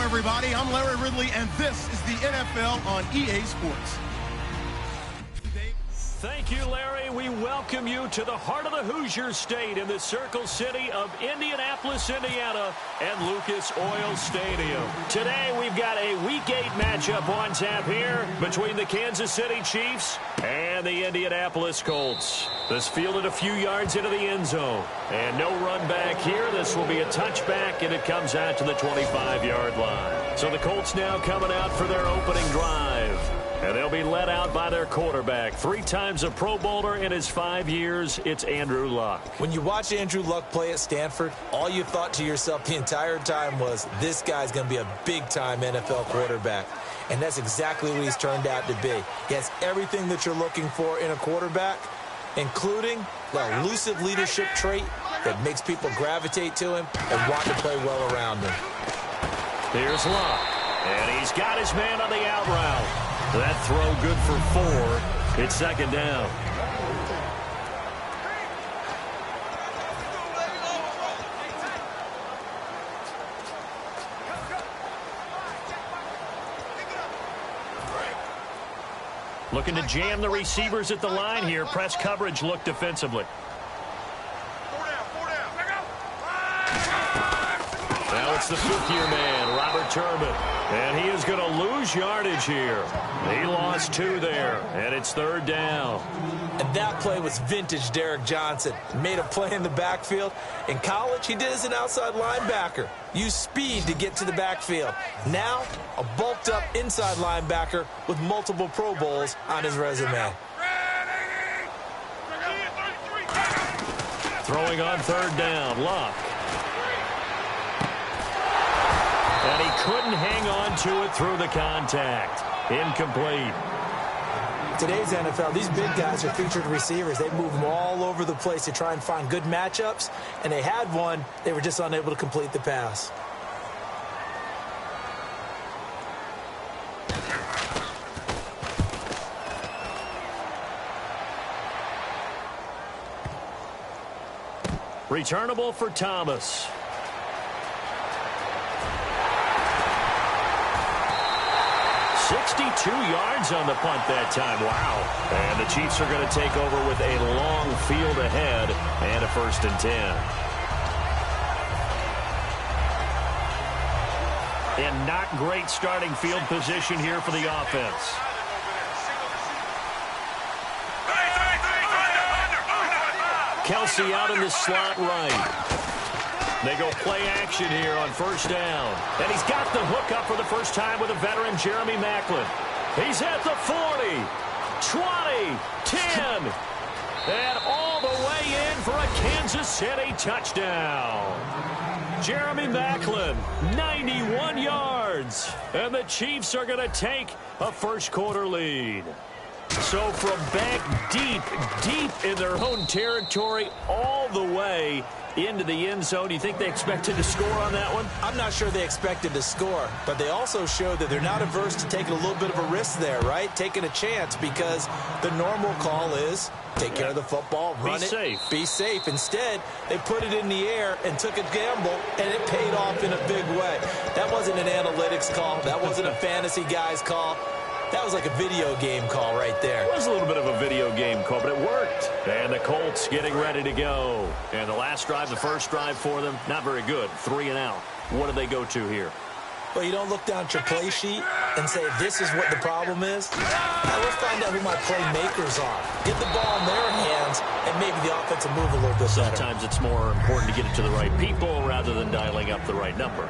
Everybody, I'm Larry Ridley, and this is the NFL on EA Sports. Thank you, Larry. We welcome you to the heart of the Hoosier State in the Circle City of Indianapolis, Indiana, and Lucas Oil Stadium. Today, we've got a Week 8 matchup on tap here between the Kansas City Chiefs and the Indianapolis Colts. This fielded a few yards into the end zone. And no run back here. This will be a touchback, and it comes out to the 25-yard line. So the Colts now coming out for their opening drive. And they'll be led out by their quarterback. 3 times a Pro Bowler in his 5 years, it's Andrew Luck. When you watch Andrew Luck play at Stanford, all you thought to yourself the entire time was, this guy's going to be a big-time NFL quarterback. And that's exactly what he's turned out to be. He has everything that you're looking for in a quarterback, including the elusive leadership trait that makes people gravitate to him and want to play well around him. Here's Luck. And he's got his man on the out route. That throw good for 4. It's second down. Looking to jam the receivers at the line here. Press coverage look defensively. Now it's the 5th-year man, Robert Turbin. And he is going to lose yardage here. He lost 2 there, and it's 3rd down. And that play was vintage Derek Johnson. Made a play in the backfield. In college, he did as an outside linebacker. Used speed to get to the backfield. Now, a bulked-up inside linebacker with multiple Pro Bowls on his resume. Throwing on 3rd down, Luck. And he couldn't hang on to it through the contact. Incomplete. Today's NFL, these big guys are featured receivers. They move them all over the place to try and find good matchups. And they had one. They were just unable to complete the pass. Returnable for Thomas. Yards on the punt that time. Wow. And the Chiefs are going to take over with a long field ahead and a 1st and 10. And not great starting field position here for the offense. Kelsey out in the slot right. They go play action here on 1st down. And he's got the hook up for the first time with a veteran, Jeremy Maclin. He's at the 40, 20, 10, and all the way in for a Kansas City touchdown. Jeremy Maclin, 91 yards. And the Chiefs are going to take a 1st quarter lead. So from back deep in their own territory all the way into the end zone. Do you think they expected to score on that one? I'm not sure they expected to score, but they also showed that they're not averse to taking a little bit of a risk there, right? Taking a chance, because the normal call is take care of the football, run it, be safe. Instead, they put it in the air and took a gamble, and it paid off in a big way. That wasn't an analytics call. That wasn't a fantasy guy's call. That was like a video game call right there. It was a little bit of a video game call, but it worked. And the Colts getting ready to go. And the last drive, the first drive for them, not very good. 3 and out. What do they go to here? Well, you don't look down at your play sheet and say, this is what the problem is. Now, let's find out who my playmakers are. Get the ball in their hands, and maybe the offense will move a little bit better. Sometimes it's more important to get it to the right people rather than dialing up the right number.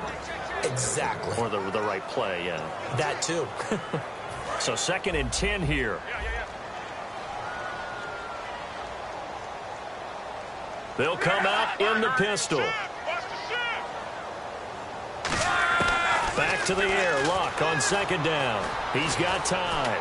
Exactly. Or the right play, yeah. That too. So 2nd and 10 here. They'll come out in the pistol. Back to the air. Luck on 2nd down. He's got time.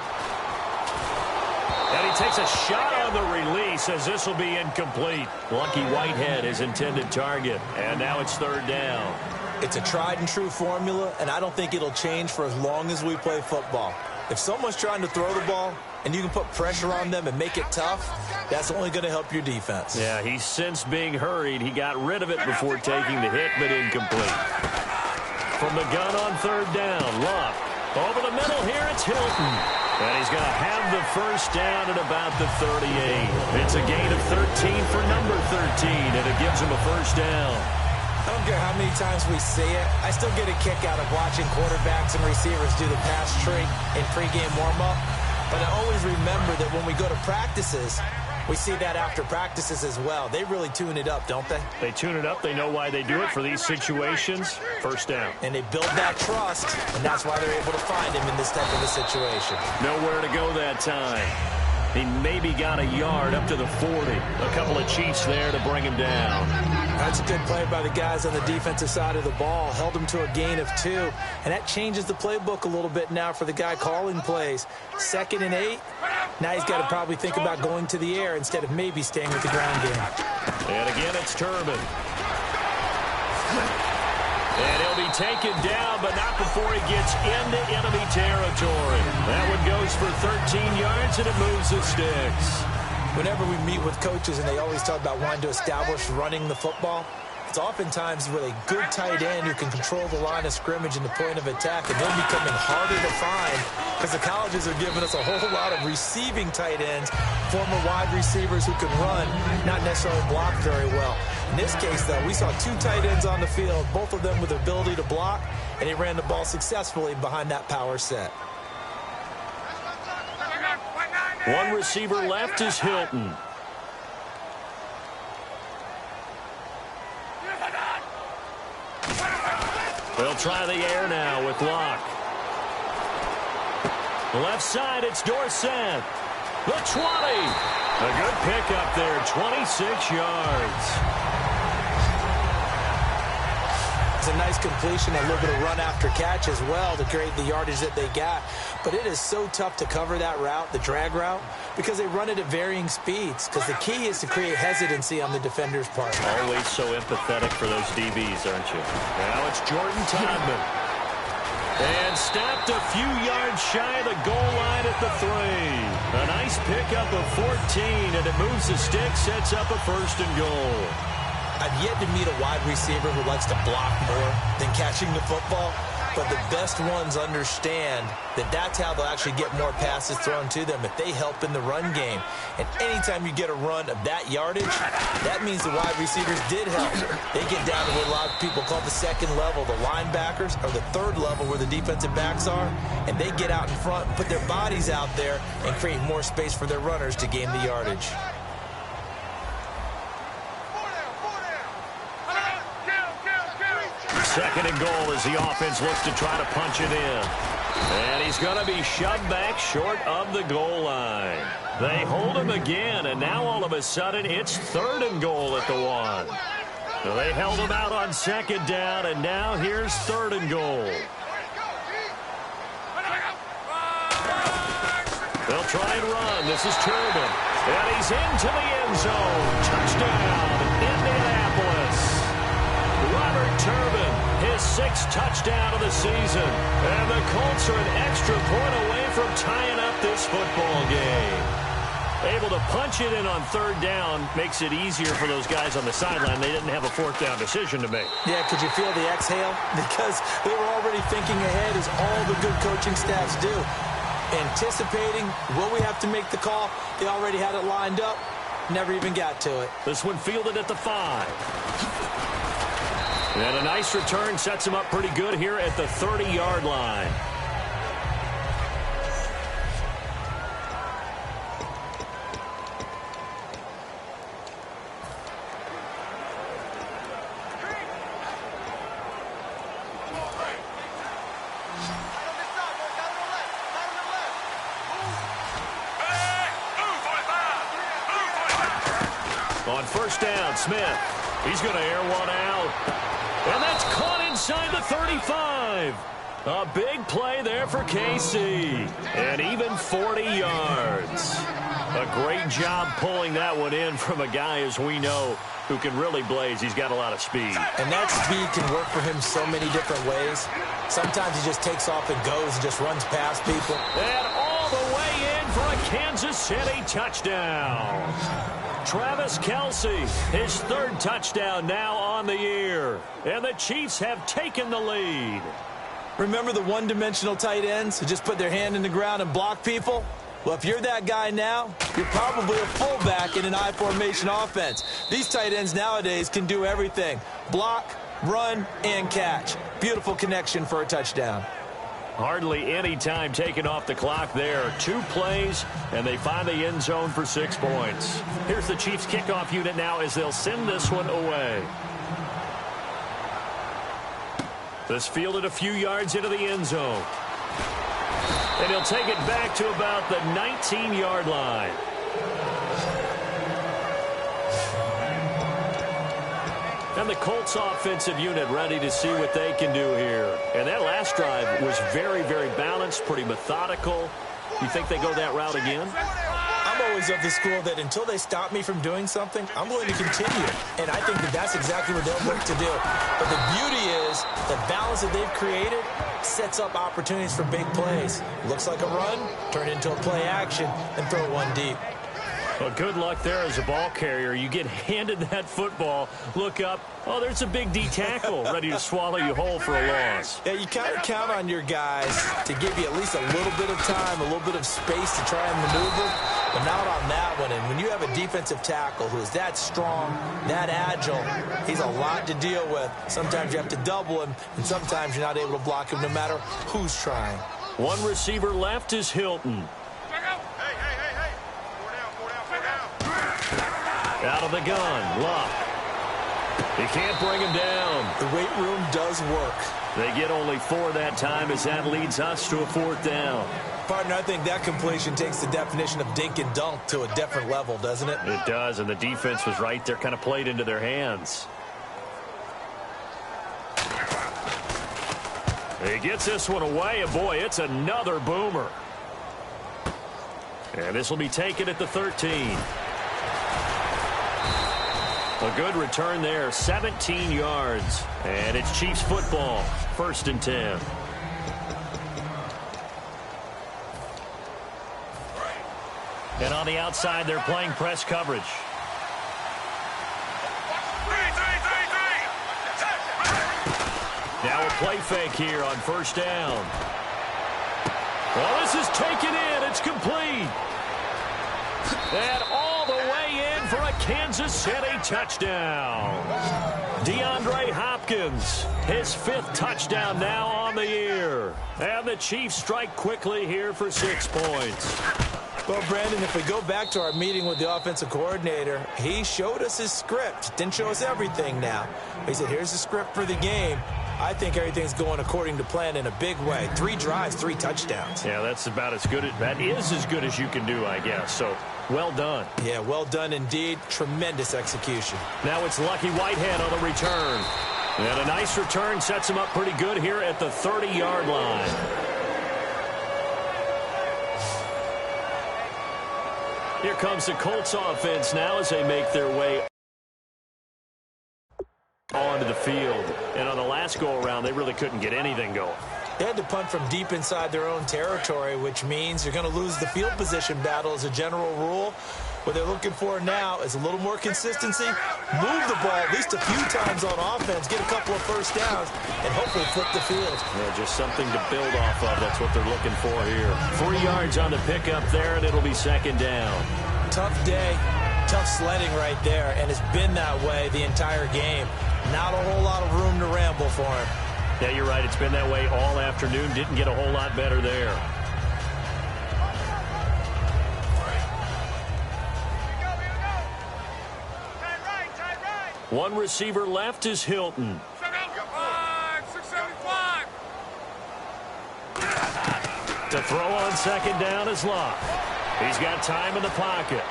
And he takes a shot on the release as this will be incomplete. Lucky Whitehead, his intended target. And now it's 3rd down. It's a tried and true formula, and I don't think it'll change for as long as we play football. If someone's trying to throw the ball and you can put pressure on them and make it tough, that's only going to help your defense. Yeah, he's since being hurried. He got rid of it before taking the hit, but incomplete. From the gun on 3rd down, Luck. Over the middle here, it's Hilton. And he's going to have the first down at about the 38. It's a gain of 13 for number 13, and it gives him a first down. I don't care how many times we see it. I still get a kick out of watching quarterbacks and receivers do the pass trick in pregame warm-up. But I always remember that when we go to practices, we see that after practices as well. They really tune it up, don't they? They tune it up. They know why they do it for these situations. First down. And they build that trust, and that's why they're able to find him in this type of a situation. Nowhere to go that time. He maybe got a yard up to the 40. A couple of Chiefs there to bring him down. That's a good play by the guys on the defensive side of the ball. Held him to a gain of 2. And that changes the playbook a little bit now for the guy calling plays. 2nd and 8. Now he's got to probably think about going to the air instead of maybe staying with the ground game. And again, it's Turbin. And he'll be taken down, but not before he gets into enemy territory. That one goes for 13 yards, and it moves the sticks. Whenever we meet with coaches and they always talk about wanting to establish running the football, it's oftentimes with a good tight end who can control the line of scrimmage and the point of attack, and they're becoming harder to find because the colleges are giving us a whole lot of receiving tight ends, former wide receivers who can run, not necessarily block very well. In this case, though, we saw 2 tight ends on the field, both of them with the ability to block, and he ran the ball successfully behind that power set. One receiver left is Hilton. They'll try the air now with Locke. Left side, it's Dorsett. The 20. A good pickup there, 26 yards. It's a nice completion, a little bit of run after catch as well to create the yardage that they got. But it is so tough to cover that route, the drag route, because they run it at varying speeds. Because the key is to create hesitancy on the defender's part. Always so empathetic for those DBs, aren't you? Now it's Jordan Todman. And stopped a few yards shy of the goal line at the 3. A nice pickup of 14, and it moves the stick, sets up a 1st and goal. I've yet to meet a wide receiver who likes to block more than catching the football, but the best ones understand that that's how they'll actually get more passes thrown to them if they help in the run game. And anytime you get a run of that yardage, that means the wide receivers did help. They get down to what a lot of people call the 2nd level, the linebackers, or the 3rd level where the defensive backs are, and they get out in front and put their bodies out there and create more space for their runners to gain the yardage. 2nd and goal as the offense looks to try to punch it in. And he's going to be shoved back short of the goal line. They hold him again, and now all of a sudden it's 3rd and goal at the 1. So they held him out on 2nd down, and now here's 3rd and goal. They'll try and run. This is Turbin. And he's into the end zone. Touchdown, Indianapolis. Turbin, his 6th touchdown of the season. And the Colts are an extra point away from tying up this football game. Able to punch it in on 3rd down makes it easier for those guys on the sideline. They didn't have a 4th down decision to make. Yeah, could you feel the exhale? Because they were already thinking ahead, as all the good coaching staffs do. Anticipating, will we have to make the call? They already had it lined up. Never even got to it. This one fielded at the 5. And a nice return sets him up pretty good here at the 30-yard line. On 1st down, Smith. He's going to air one out. And that's caught inside the 35. A big play there for KC. And even 40 yards. A great job pulling that one in from a guy, as we know, who can really blaze. He's got a lot of speed. And that speed can work for him so many different ways. Sometimes he just takes off and goes and just runs past people. And all the way in for a Kansas City touchdown. Travis Kelce, his 3rd touchdown now on the year. And the Chiefs have taken the lead. Remember the one-dimensional tight ends who just put their hand in the ground and block people? Well, if you're that guy now, you're probably a fullback in an I-formation offense. These tight ends nowadays can do everything. Block, run, and catch. Beautiful connection for a touchdown. Hardly any time taken off the clock there. 2 plays, and they find the end zone for 6 points. Here's the Chiefs kickoff unit now as they'll send this one away. This fielded a few yards into the end zone. And he'll take it back to about the 19-yard line. And the Colts offensive unit ready to see what they can do here. And that last drive was very, very balanced, pretty methodical. You think they go that route again? I'm always of the school that until they stop me from doing something, I'm going to continue. And I think that that's exactly what they'll look to do. But the beauty is the balance that they've created sets up opportunities for big plays. Looks like a run, turn into a play action, and throw one deep. Well, good luck there as a ball carrier. You get handed that football, look up, oh, there's a big D tackle ready to swallow you whole for a loss. Yeah, you kind of count on your guys to give you at least a little bit of time, a little bit of space to try and maneuver, but not on that one. And when you have a defensive tackle who is that strong, that agile, he's a lot to deal with. Sometimes you have to double him, and sometimes you're not able to block him no matter who's trying. One receiver left is Hilton. Out of the gun, Luck. He can't bring him down. The weight room does work. They get only 4 that time as that leads us to a 4th down. Partner, I think that completion takes the definition of dink and dunk to a different level, doesn't it? It does, and the defense was right there, kind of played into their hands. He gets this one away, and boy, it's another boomer. And this will be taken at the 13. A good return there, 17 yards. And it's Chiefs football, 1st and 10. And on the outside, they're playing press coverage. Now a play fake here on 1st down. Well, this is taken in. It's complete. And all the way in for a Kansas City touchdown. DeAndre Hopkins, his 5th touchdown now on the year. And the Chiefs strike quickly here for 6 points. Well, Brandon, if we go back to our meeting with the offensive coordinator, he showed us his script. Didn't show us everything now. He said, here's the script for the game. I think everything's going according to plan in a big way. 3 drives, 3 touchdowns. Yeah, that's about as good. That is as good as you can do, I guess. So, well done. Yeah, well done indeed. Tremendous execution. Now it's Lucky Whitehead on the return. And a nice return sets him up pretty good here at the 30-yard line. Here comes the Colts offense now as they make their way onto the field. And on the last go-around, they really couldn't get anything going. They had to punt from deep inside their own territory, which means you're going to lose the field position battle as a general rule. What they're looking for now is a little more consistency, move the ball at least a few times on offense, get a couple of first downs, and hopefully flip the field. Yeah, just something to build off of. That's what they're looking for here. 3 yards on the pickup there, and it'll be second down. Tough day, tough sledding right there, and it's been that way the entire game. Not a whole lot of room to ramble for him. Yeah, you're right. It's been that way all afternoon. Didn't get a whole lot better there. One receiver left is Hilton. 675. To throw on second down is Locke. He's got time in the pocket.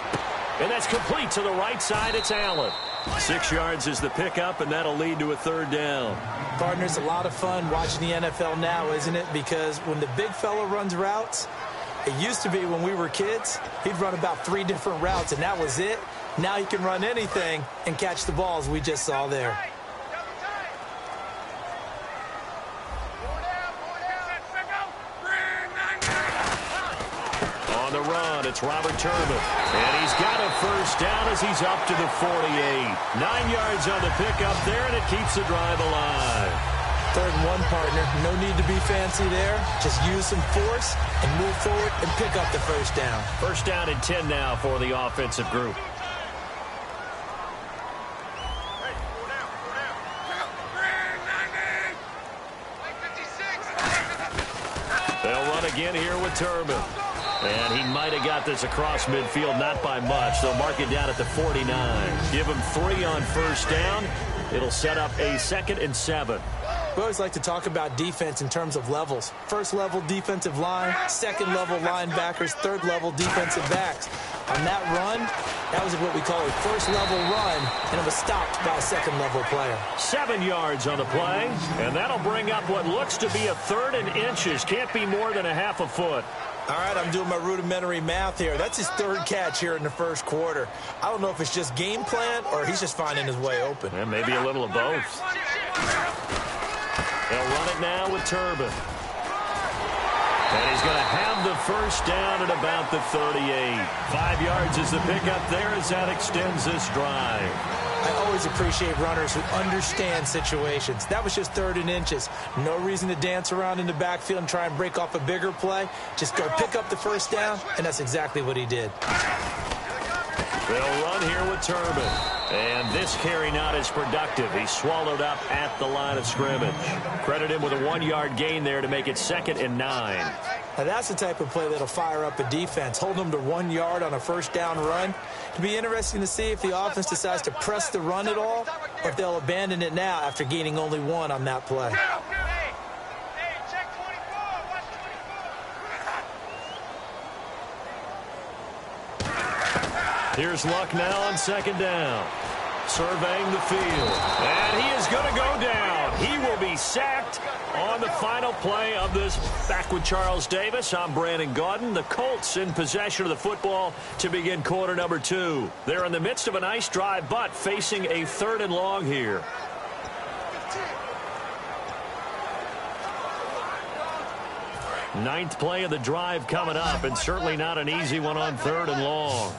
And that's complete to the right side. It's Allen. 6 yards is the pickup, and that'll lead to a third down. Partner, it's a lot of fun watching the NFL now, isn't it? Because when the big fella runs routes, it used to be when we were kids, he'd run about 3 different routes, and that was it. Now he can run anything and catch the balls we just saw there. On the run, it's Robert Turbin. And he's got a first down as he's up to the 48. 9 yards on the pickup there, and it keeps the drive alive. 3rd and 1, partner. No need to be fancy there. Just use some force and move forward and pick up the first down. First down and 10 now for the offensive group. They'll run again here with Turbin. And he might have got this across midfield, not by much. They'll mark it down at the 49. Give him 3 on first down. It'll set up a 2nd and 7. We always like to talk about defense in terms of levels. 1st level defensive line, 2nd level linebackers, 3rd level defensive backs. On that run, that was what we call a 1st level run, and it was stopped by a 2nd level player. 7 yards on the play, and that'll bring up what looks to be a 3rd and inches. Can't be more than a half a foot. All right, I'm doing my rudimentary math here. That's his 3rd catch here in the 1st quarter. I don't know if it's just game plan or he's just finding his way open. And maybe a little of both. They'll run it now with Turbin. And he's going to have the first down at about the 38. 5 yards is the pickup there as that extends this drive. I always appreciate runners who understand situations. That was just 3rd and inches. No reason to dance around in the backfield and try and break off a bigger play. Just go pick up the first down, and that's exactly what he did. They'll run here with Turbin. And this carry not as productive. He's swallowed up at the line of scrimmage. Credit him with a 1-yard gain there to make it 2nd and 9. Now that's the type of play that'll fire up a defense. Hold them to 1 yard on a first down run. It'll be interesting to see if the offense decides to press the run at all, or if they'll abandon it now after gaining only 1 on that play. Here's Luck now on 2nd down. Surveying the field. And he is going to go down. He will be sacked on the final play of this. Back with Charles Davis, I'm Brandon Gaudin. The Colts in possession of the football to begin quarter number 2. They're in the midst of a nice drive, but facing a 3rd and long here. Ninth play of the drive coming up, and certainly not an easy one on 3rd and long.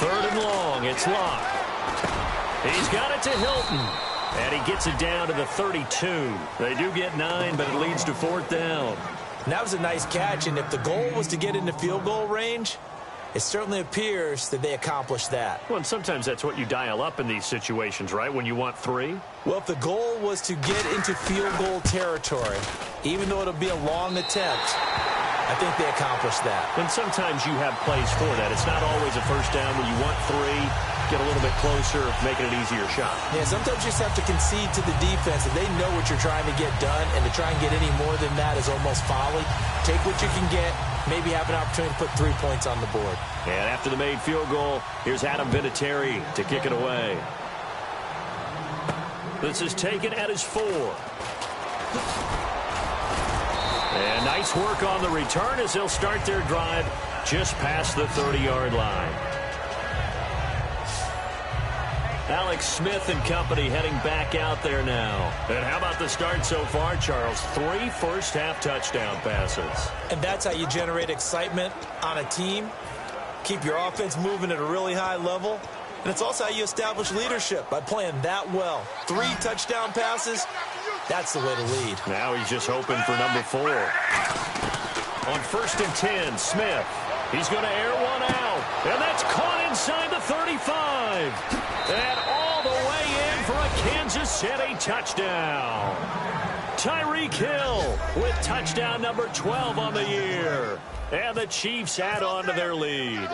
3rd and long, it's Locke. He's got it to Hilton, and he gets it down to the 32. They do get 9, but it leads to 4th down. And that was a nice catch, and if the goal was to get into field goal range, it certainly appears that they accomplished that. Well, and sometimes that's what you dial up in these situations, right, when you want 3? Well, if the goal was to get into field goal territory, even though it'll be a long attempt, I think they accomplished that. And sometimes you have plays for that. It's not always a first down when you want 3, get a little bit closer, make it an easier shot. Yeah, sometimes you just have to concede to the defense, and they know what you're trying to get done, and to try and get any more than that is almost folly. Take what you can get, maybe have an opportunity to put 3 points on the board. And after the made field goal, here's Adam Vinatieri to kick it away. This is taken at his 4. And nice work on the return as they'll start their drive just past the 30-yard line. Alex Smith and company heading back out there now. And how about the start so far, Charles? 3 first-half touchdown passes. And that's how you generate excitement on a team, keep your offense moving at a really high level, and it's also how you establish leadership by playing that well. 3 touchdown passes, that's the way to lead. Now he's just hoping for number 4. On 1st and 10, Smith. He's going to air one out. And that's caught inside the 35. And all the way in for a Kansas City touchdown. Tyreek Hill with touchdown number 12 on the year. And the Chiefs add on to their lead.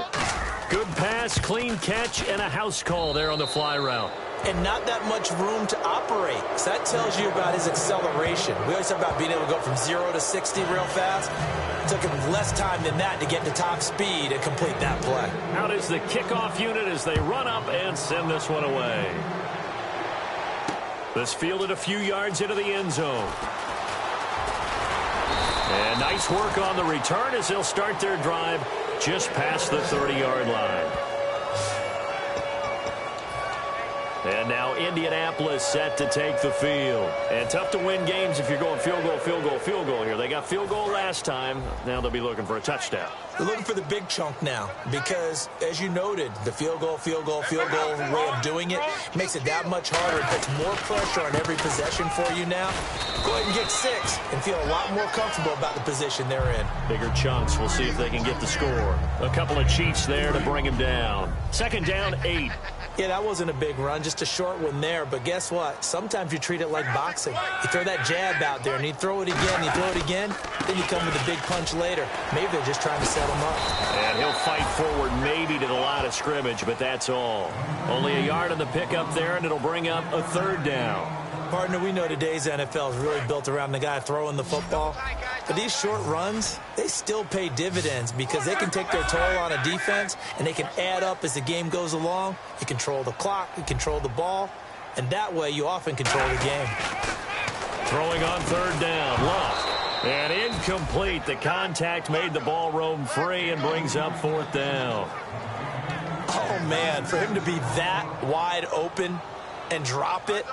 Good pass, clean catch, and a house call there on the fly route. And not that much room to operate. So that tells you about his acceleration. We always talk about being able to go from 0 to 60 real fast. It took him less time than that to get to top speed and complete that play. Out is the kickoff unit as they run up and send this one away. This fielded a few yards into the end zone. And nice work on the return as they'll start their drive just past the 30-yard line. And now Indianapolis set to take the field. And tough to win games if you're going field goal, field goal, field goal here. They got field goal last time. Now they'll be looking for a touchdown. They're looking for the big chunk now because, as you noted, the field goal, field goal, field goal way of doing it makes it that much harder. It puts more pressure on every possession for you now. Go ahead and get 6 and feel a lot more comfortable about the position they're in. Bigger chunks. We'll see if they can get the score. A couple of Chiefs there to bring him down. 2nd down, 8. Yeah, that wasn't a big run, just a short one there. But guess what? Sometimes you treat it like boxing. You throw that jab out there, and you throw it again, you throw it again, then you come with a big punch later. Maybe they're just trying to set him up. And he'll fight forward maybe to the line of scrimmage, but that's all. Only a yard on the pickup there, and it'll bring up a 3rd down. Partner, we know today's NFL is really built around the guy throwing the football. But these short runs, they still pay dividends because they can take their toll on a defense, and they can add up as the game goes along. You control the clock, you control the ball, and that way you often control the game. Throwing on 3rd down, Luck. And incomplete. The contact made the ball roam free and brings up 4th down. Oh, man, for him to be that wide open and drop it.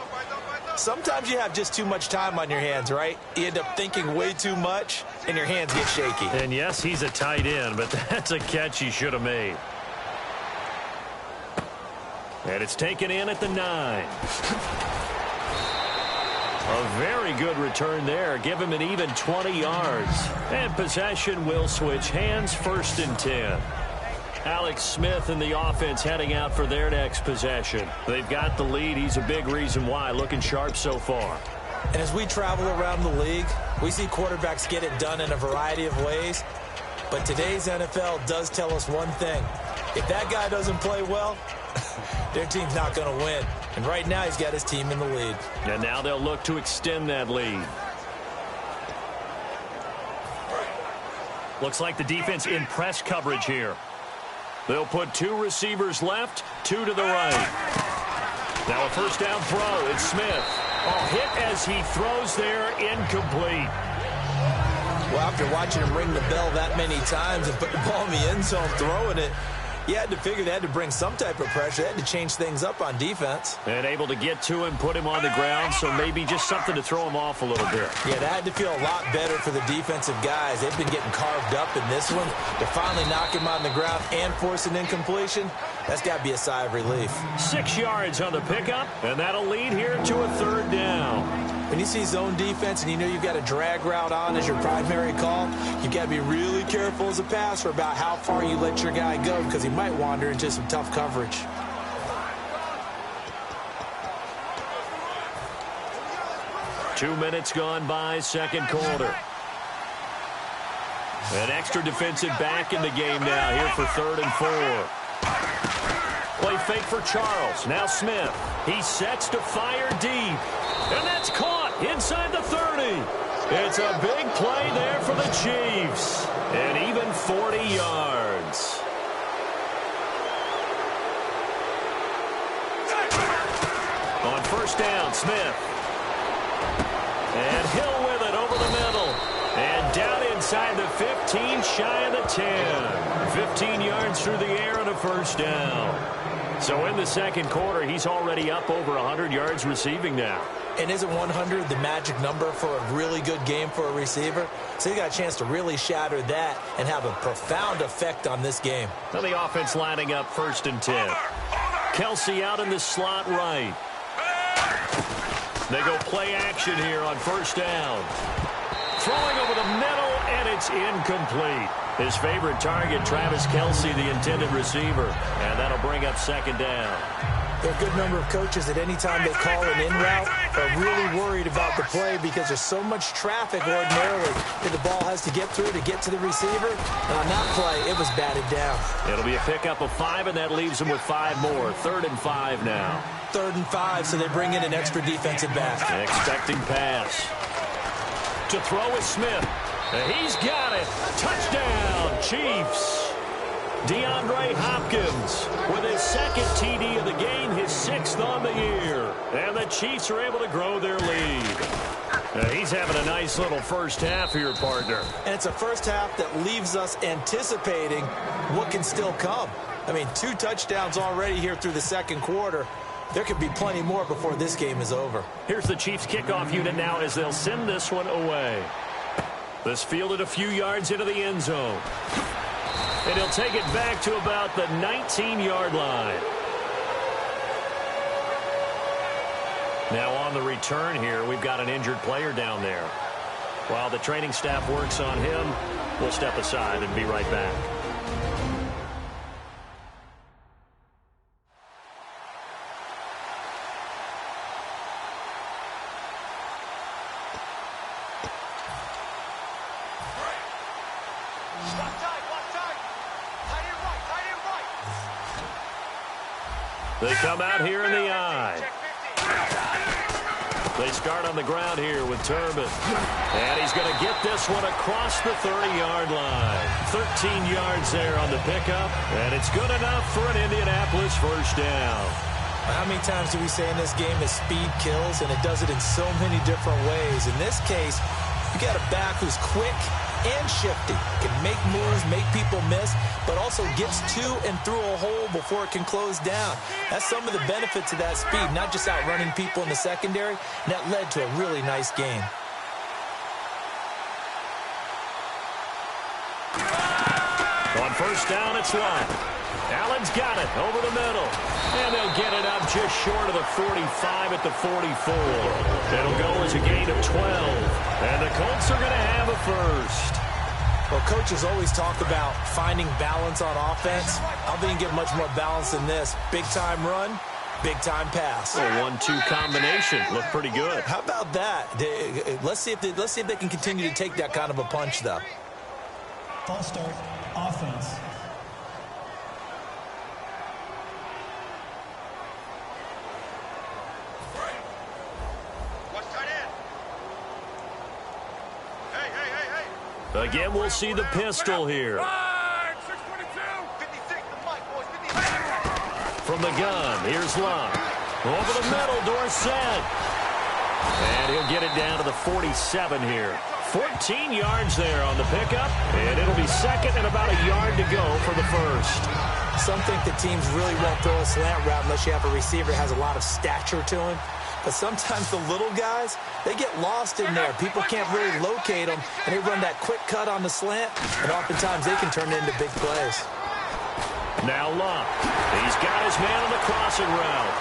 Sometimes you have just too much time on your hands, right? You end up thinking way too much, and your hands get shaky. And yes, he's a tight end, but that's a catch he should have made. And it's taken in at the 9. A very good return there. Give him an even 20 yards. And possession will switch hands. 1st and 10. Alex Smith and the offense heading out for their next possession. They've got the lead. He's a big reason why. Looking sharp so far. And as we travel around the league, we see quarterbacks get it done in a variety of ways. But today's NFL does tell us one thing. If that guy doesn't play well, their team's not going to win. And right now he's got his team in the lead. And now they'll look to extend that lead. Looks like the defense in press coverage here. They'll put 2 receivers left, 2 to the right. Now a 1st down throw. It's Smith. Oh, hit as he throws there, incomplete. Well, after watching him ring the bell that many times and put the ball in the end zone throwing it, you had to figure they had to bring some type of pressure. They had to change things up on defense. And able to get to him, put him on the ground, so maybe just something to throw him off a little bit. Yeah, that had to feel a lot better for the defensive guys. They've been getting carved up in this one. To finally knock him on the ground and force an incompletion, that's got to be a sigh of relief. 6 yards on the pickup, and that'll lead here to a 3rd down. When you see zone defense and you know you've got a drag route on as your primary call, you've got to be really careful as a passer about how far you let your guy go because he might wander into some tough coverage. Two minutes gone by, 2nd quarter. An extra defensive back in the game now here for 3rd and 4. Play fake for Charles. Now Smith. He sets to fire deep. And that's caught inside the 30. It's a big play there for the Chiefs. And even 40 yards. On 1st down, Smith. And Hill with it over the middle. And down inside the 15, shy of the 10. 15 yards through the air and a 1st down. So in the second quarter, he's already up over 100 yards receiving now. And isn't 100 the magic number for a really good game for a receiver? So he got a chance to really shatter that and have a profound effect on this game. So the offense lining up 1st and 10. Kelsey out in the slot right. They go play action here on 1st down. Throwing over the middle, and it's incomplete. His favorite target, Travis Kelsey, the intended receiver. And that'll bring up 2nd down. There are a good number of coaches at any time they call an in route are really worried about the play because there's so much traffic ordinarily that the ball has to get through to get to the receiver. And on that play, it was batted down. It'll be a pickup of 5, and that leaves them with 5 more. 3rd and 5 now. 3rd and 5, so they bring in an extra defensive back. Expecting pass. To throw is Smith. He's got it. Touchdown, Chiefs. DeAndre Hopkins with his 2nd TD of the game, his 6th on the year. And the Chiefs are able to grow their lead. He's having a nice little first half here, partner. And it's a first half that leaves us anticipating what can still come. I mean, 2 touchdowns already here through the second quarter. There could be plenty more before this game is over. Here's the Chiefs kickoff unit now as they'll send this one away. This fielded a few yards into the end zone. And he'll take it back to about the 19-yard line. Now on the return here, we've got an injured player down there. While the training staff works on him, we'll step aside and be right back. They come out here in the eye. They start on the ground here with Turbin. And he's going to get this one across the 30-yard line. 13 yards there on the pickup. And it's good enough for an Indianapolis first down. How many times do we say in this game that speed kills, and it does it in so many different ways? In this case, you got a back who's quick and shifty, can make moves, make people miss, but also gets to and through a hole before it can close down. That's some of the benefits of that speed, not just outrunning people in the secondary, and that led to a really nice game. On first down, it's Lott. Allen's got it over the middle. And they'll get it up just short of the 45 at the 44. It'll go as a gain of 12. And the Colts are going to have a first. Well, coaches always talk about finding balance on offense. I don't think you can get much more balance than this. Big-time run, big-time pass. A 1-2 combination. Looked pretty good. How about that? Let's see if they can continue to take that kind of a punch, though. False start, offense. Again, we'll see the pistol here. From the gun, here's Lott. Over the middle, Dorsett. And he'll get it down to the 47 here. 14 yards there on the pickup. And it'll be 2nd and about a yard to go for the first. Some think that teams really won't throw a slant route unless you have a receiver that has a lot of stature to him. But sometimes the little guys, they get lost in there. People can't really locate them, and they run that quick cut on the slant, and oftentimes they can turn it into big plays. Now Lott. He's got his man on the crossing route.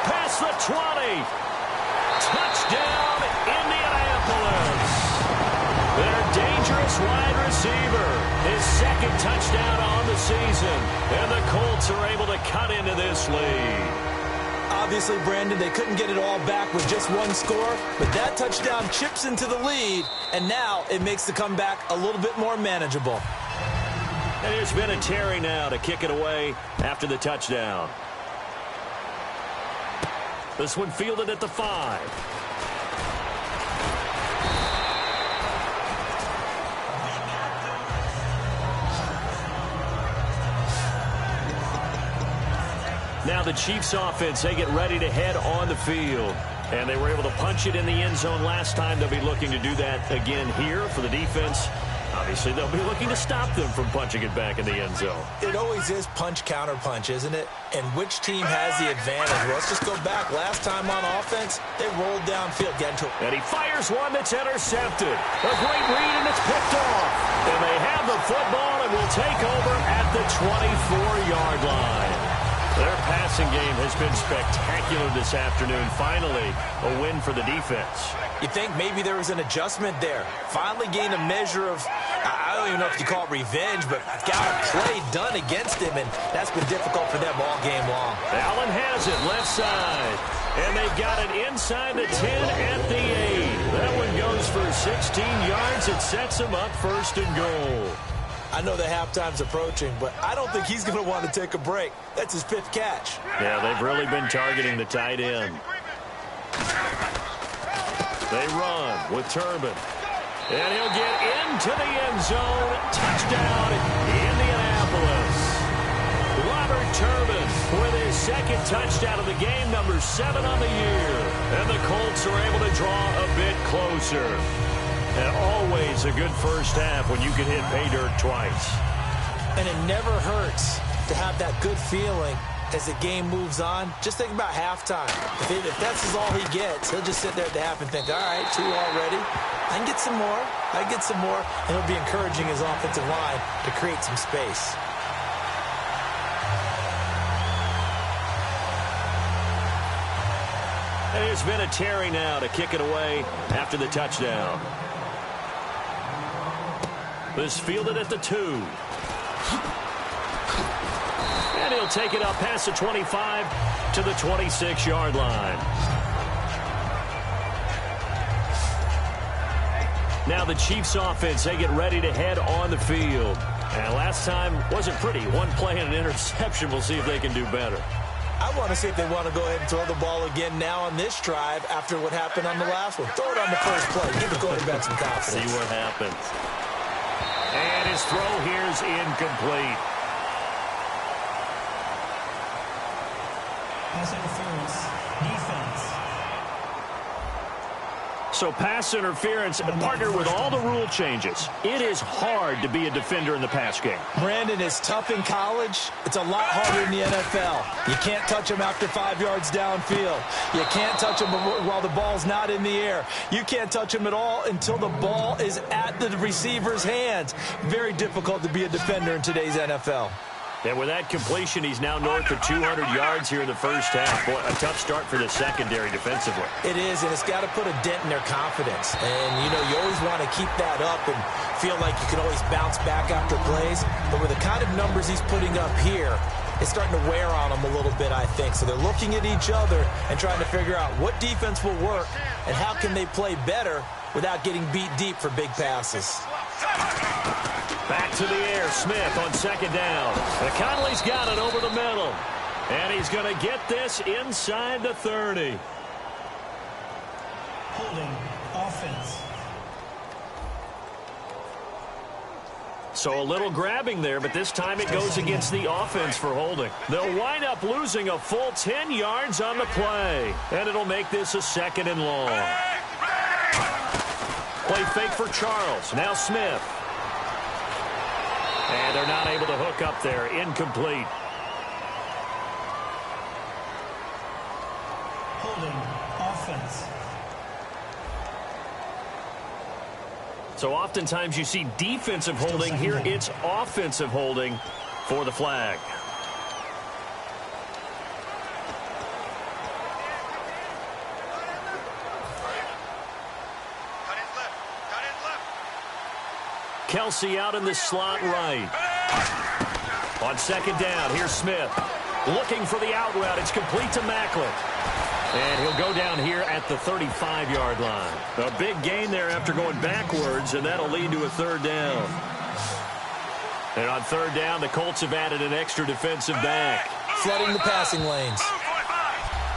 Past the 20. Touchdown, Indianapolis. Their dangerous wide receiver. His 2nd touchdown on the season. And the Colts are able to cut into this lead. Obviously, Brandon, they couldn't get it all back with just one score, but that touchdown chips into the lead, and now it makes the comeback a little bit more manageable. And there's been a Terry now to kick it away after the touchdown. This one fielded at the 5. Now the Chiefs offense, they get ready to head on the field. And they were able to punch it in the end zone last time. They'll be looking to do that again here for the defense. Obviously, they'll be looking to stop them from punching it back in the end zone. It always is punch, counter punch, isn't it? And which team has the advantage? Well, let's just go back. Last time on offense, they rolled downfield, get into it. And he fires one that's intercepted. A great read, and it's picked off. And they have the football and will take over at the 24-yard line. Their passing game has been spectacular this afternoon. Finally, a win for the defense. You think maybe there was an adjustment there. Finally gained a measure of, I don't even know if you call it revenge, but got a play done against him, and that's been difficult for them all game long. Allen has it left side, and they've got it inside the 10 at the 8. That one goes for 16 yards. It sets them up 1st and goal. I know the halftime's approaching, but I don't think he's going to want to take a break. That's his 5th catch. Yeah, they've really been targeting the tight end. They run with Turbin. And he'll get into the end zone. Touchdown, Indianapolis. Robert Turbin with his 2nd touchdown of the game, number 7 on the year. And the Colts are able to draw a bit closer. And always a good first half when you can hit pay dirt twice. And it never hurts to have that good feeling as the game moves on. Just think about halftime. If that's all he gets, he'll just sit there at the half and think, all right, 2 already. I can get some more. I can get some more. And he'll be encouraging his offensive line to create some space. And there's been a Terry now to kick it away after the touchdown. This fielded at the 2. And he'll take it up past the 25 to the 26-yard line. Now the Chiefs offense, they get ready to head on the field. And last time wasn't pretty. 1 play and an interception. We'll see if they can do better. I want to see if they want to go ahead and throw the ball again now on this drive after what happened on the last one. Throw it on the first play. Give the quarterback some confidence. See what happens. And his throw here's incomplete. Pass interference, defense. So pass interference, partnered with all the rule changes. It is hard to be a defender in the pass game. Brandon, is tough in college. It's a lot harder in the NFL. You can't touch him after 5 yards downfield. You can't touch him while the ball's not in the air. You can't touch him at all until the ball is at the receiver's hands. Very difficult to be a defender in today's NFL. And with that completion, he's now north of 200 yards here in the first half. Boy, a tough start for the secondary defensively. It is, and it's got to put a dent in their confidence. And, you know, you always want to keep that up and feel like you can always bounce back after plays. But with the kind of numbers he's putting up here, it's starting to wear on them a little bit, I think. So they're looking at each other and trying to figure out what defense will work and how can they play better without getting beat deep for big passes. Back to the air, Smith on 2nd down. And Conley's got it over the middle. And he's going to get this inside the 30. Holding offense. So a little grabbing there, but this time it goes against the offense for holding. They'll wind up losing a full 10 yards on the play. And it'll make this a 2nd and long. Play fake for Charles. Now Smith. And they're not able to hook up there. Incomplete. Holding offense. So oftentimes you see defensive holding. Here it's offensive holding for the flag. Kelsey out in the slot right. On 2nd down, here's Smith. Looking for the out route. It's complete to Macklin. And he'll go down here at the 35-yard line. A big gain there after going backwards, and that'll lead to a 3rd down. And on 3rd down, the Colts have added an extra defensive back. Flooding the passing lanes.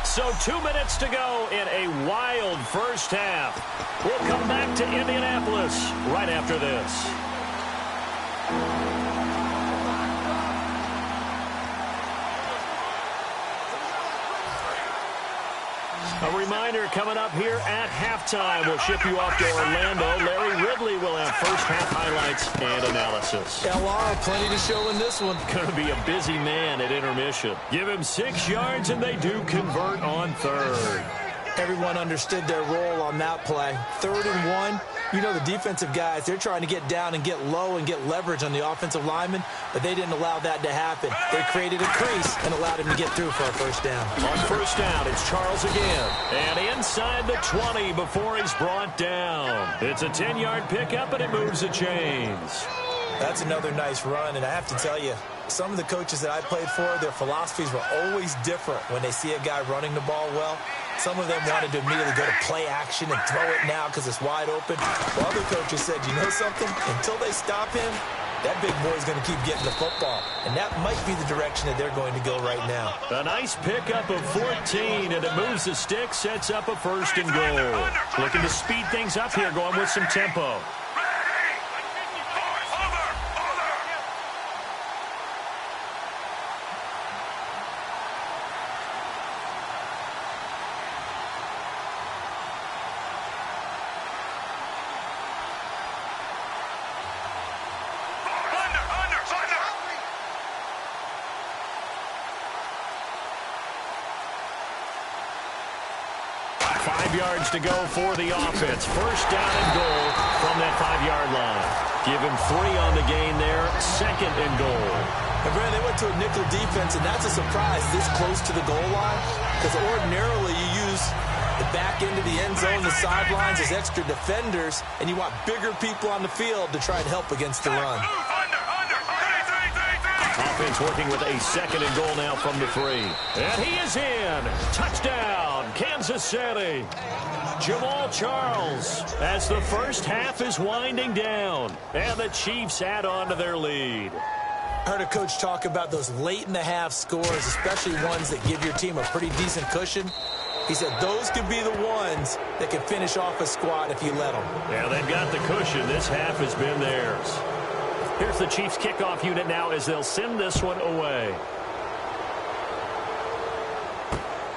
So 2 minutes to go in a wild first half. We'll come back to Indianapolis right after this. A reminder coming up here at halftime. We'll ship you off to Orlando. Larry Ridley will have first half highlights and analysis. Yeah, Laura, plenty to show in this one. Going to be a busy man at intermission. Give him 6 yards, and they do convert on third. Everyone understood their role on that play. 3rd and 1. You know the defensive guys, they're trying to get down and get low and get leverage on the offensive lineman, but they didn't allow that to happen. They created a crease and allowed him to get through for a first down. On first down, it's Charles again. And inside the 20 before he's brought down. It's a 10-yard pickup, and it moves the chains. That's another nice run, and I have to tell you, some of the coaches that I played for, their philosophies were always different when they see a guy running the ball well. Some of them wanted to immediately go to play action and throw it now because it's wide open. While other coaches said, you know something? Until they stop him, that big boy's going to keep getting the football. And that might be the direction that they're going to go right now. A nice pickup of 14, and it moves the stick, sets up a first and goal. Looking to speed things up here, going with some tempo. 5 yards to go for the offense. First down and goal from that 5-yard line. Give him 3 on the gain there. 2nd and goal. And Brandon, they went to a nickel defense, and that's a surprise this close to the goal line, because ordinarily you use the back end of the end zone, the sidelines as extra defenders, and you want bigger people on the field to try and help against the run. Offense working with a 2nd and goal now from the 3. And he is in. Touchdown, Kansas City. Jamal Charles as the first half is winding down. And the Chiefs add on to their lead. I heard a coach talk about those late-in-the-half scores, especially ones that give your team a pretty decent cushion. He said those could be the ones that can finish off a squad if you let them. Yeah, they've got the cushion. This half has been theirs. Here's the Chiefs kickoff unit now as they'll send this one away.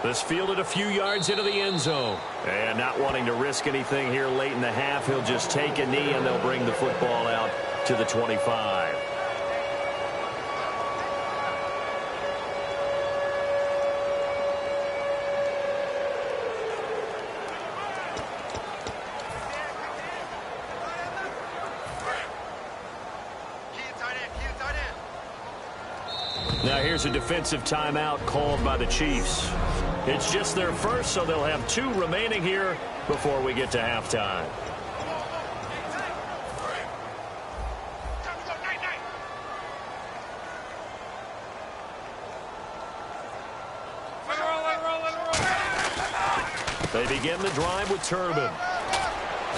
This fielded a few yards into the end zone. And not wanting to risk anything here late in the half, he'll just take a knee and they'll bring the football out to the 25. Now here's a defensive timeout called by the Chiefs. It's just their first, so they'll have 2 remaining here before we get to halftime. They begin the drive with Turbin.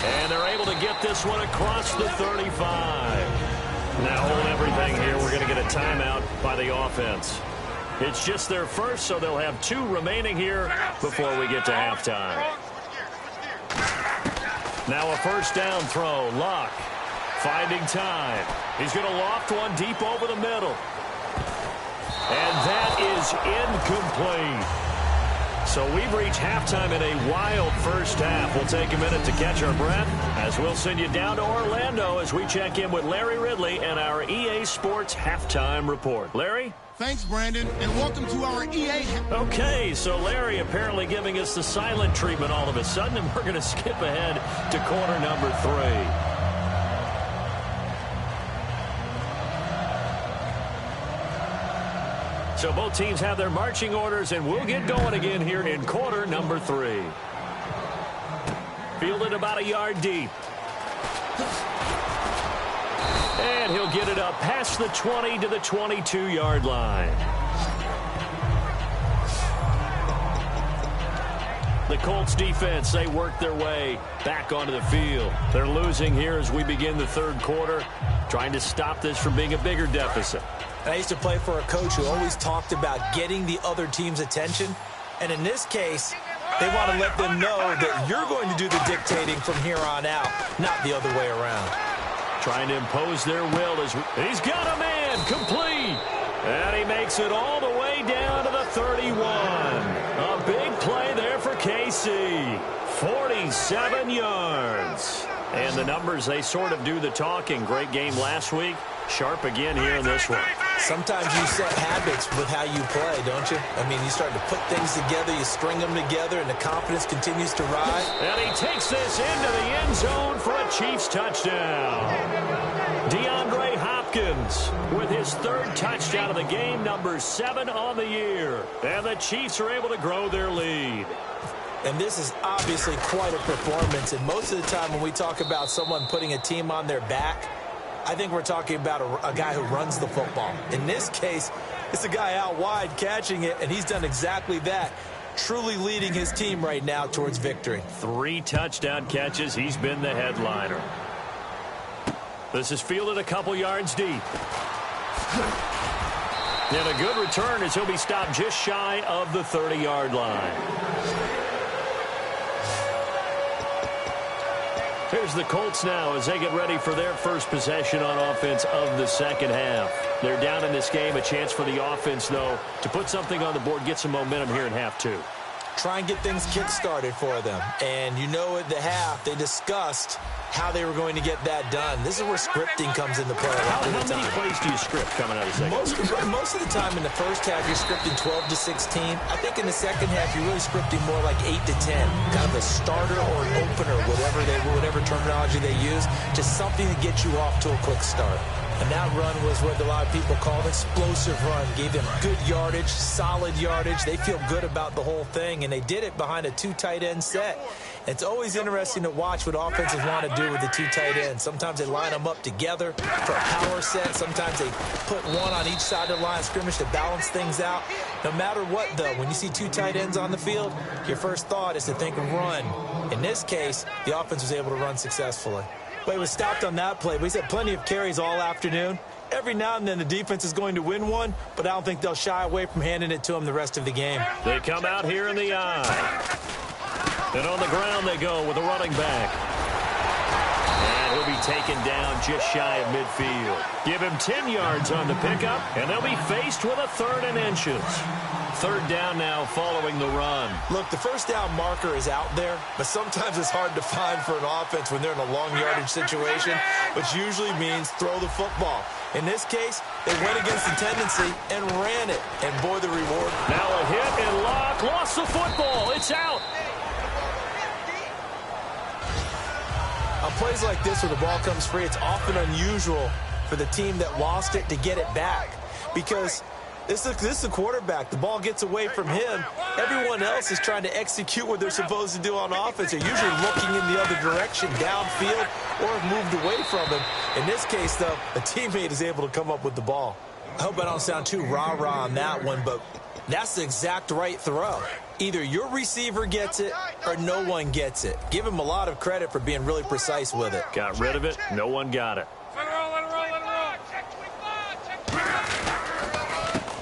And they're able to get this one across the 35. Now hold everything here. We're going to get a timeout by the offense. It's just their first, so they'll have 2 remaining here before we get to halftime. Now a first down throw. Luck finding time. He's going to loft one deep over the middle. And that is incomplete. So we've reached halftime in a wild first half. We'll take a minute to catch our breath as we'll send you down to Orlando as we check in with Larry Ridley and our EA Sports Halftime Report. Larry? Thanks, Brandon, and welcome to our EA. Okay, so Larry apparently giving us the silent treatment all of a sudden, and we're going to skip ahead to quarter number 3. So both teams have their marching orders, and we'll get going again here in quarter number 3. Fielded about a yard deep. And he'll get it up past the 20 to the 22-yard line. The Colts defense, they work their way back onto the field. They're losing here as we begin the 3rd quarter, trying to stop this from being a bigger deficit. And I used to play for a coach who always talked about getting the other team's attention. And in this case, they want to let them know that you're going to do the dictating from here on out, not the other way around. Trying to impose their will as he's got a man complete. And he makes it all the way down to the 31. A big play there for KC. 47 yards. And the numbers, they sort of do the talking. Great game last week. Sharp again here in this one. Sometimes you set habits with how you play, don't you? I mean, you start to put things together, you string them together, and the confidence continues to rise. And he takes this into the end zone for a Chiefs touchdown. DeAndre Hopkins with his third touchdown of the game, number 7 on the year. And the Chiefs are able to grow their lead. And this is obviously quite a performance. And most of the time when we talk about someone putting a team on their back, I think we're talking about a guy who runs the football. In this case, it's a guy out wide catching it, and he's done exactly that, truly leading his team right now towards victory. 3 touchdown catches. He's been the headliner. This is fielded a couple yards deep. And a good return as he'll be stopped just shy of the 30-yard line. Here's the Colts now as they get ready for their first possession on offense of the second half. They're down in this game. A chance for the offense, though, to put something on the board, get some momentum here in half 2. Try and get things kick-started for them. And you know at the half, they discussed how they were going to get that done. This is where scripting comes into play. How many plays do you script coming out of the second? Most of the time in the first half, you're scripting 12 to 16. I think in the second half, you're really scripting more like 8 to 10. Kind of a starter or an opener, whatever terminology they use, just something to get you off to a quick start. And that run was what a lot of people call an explosive run. Gave them good yardage, solid yardage. They feel good about the whole thing, and they did it behind a 2 tight end set. It's always interesting to watch what offenses want to do with the 2 tight ends. Sometimes they line them up together for a power set. Sometimes they put one on each side of the line of scrimmage to balance things out. No matter what, though, when you see 2 tight ends on the field, your first thought is to think run. In this case, the offense was able to run successfully. But he was stopped on that play. But he's had plenty of carries all afternoon. Every now and then the defense is going to win one, but I don't think they'll shy away from handing it to him the rest of the game. They come out here in the eye. And on the ground they go with a running back. And he'll be taken down just shy of midfield. Give him 10 yards on the pickup, and they'll be faced with a 3rd and inches. 3rd down now following the run. Look, the first down marker is out there, but sometimes it's hard to find for an offense when they're in a long yardage situation, which usually means throw the football. In this case, they went against the tendency and ran it. And boy, the reward. Now a hit and Locke lost the football. It's out. On plays like this where the ball comes free, it's often unusual for the team that lost it to get it back. Because this is the quarterback. The ball gets away from him. Everyone else is trying to execute what they're supposed to do on offense. They're usually looking in the other direction, downfield, or have moved away from him. In this case, though, a teammate is able to come up with the ball. I hope I don't sound too rah-rah on that one, but that's the exact right throw. Either your receiver gets it or no one gets it. Give him a lot of credit for being really precise with it. Got rid of it. No one got it.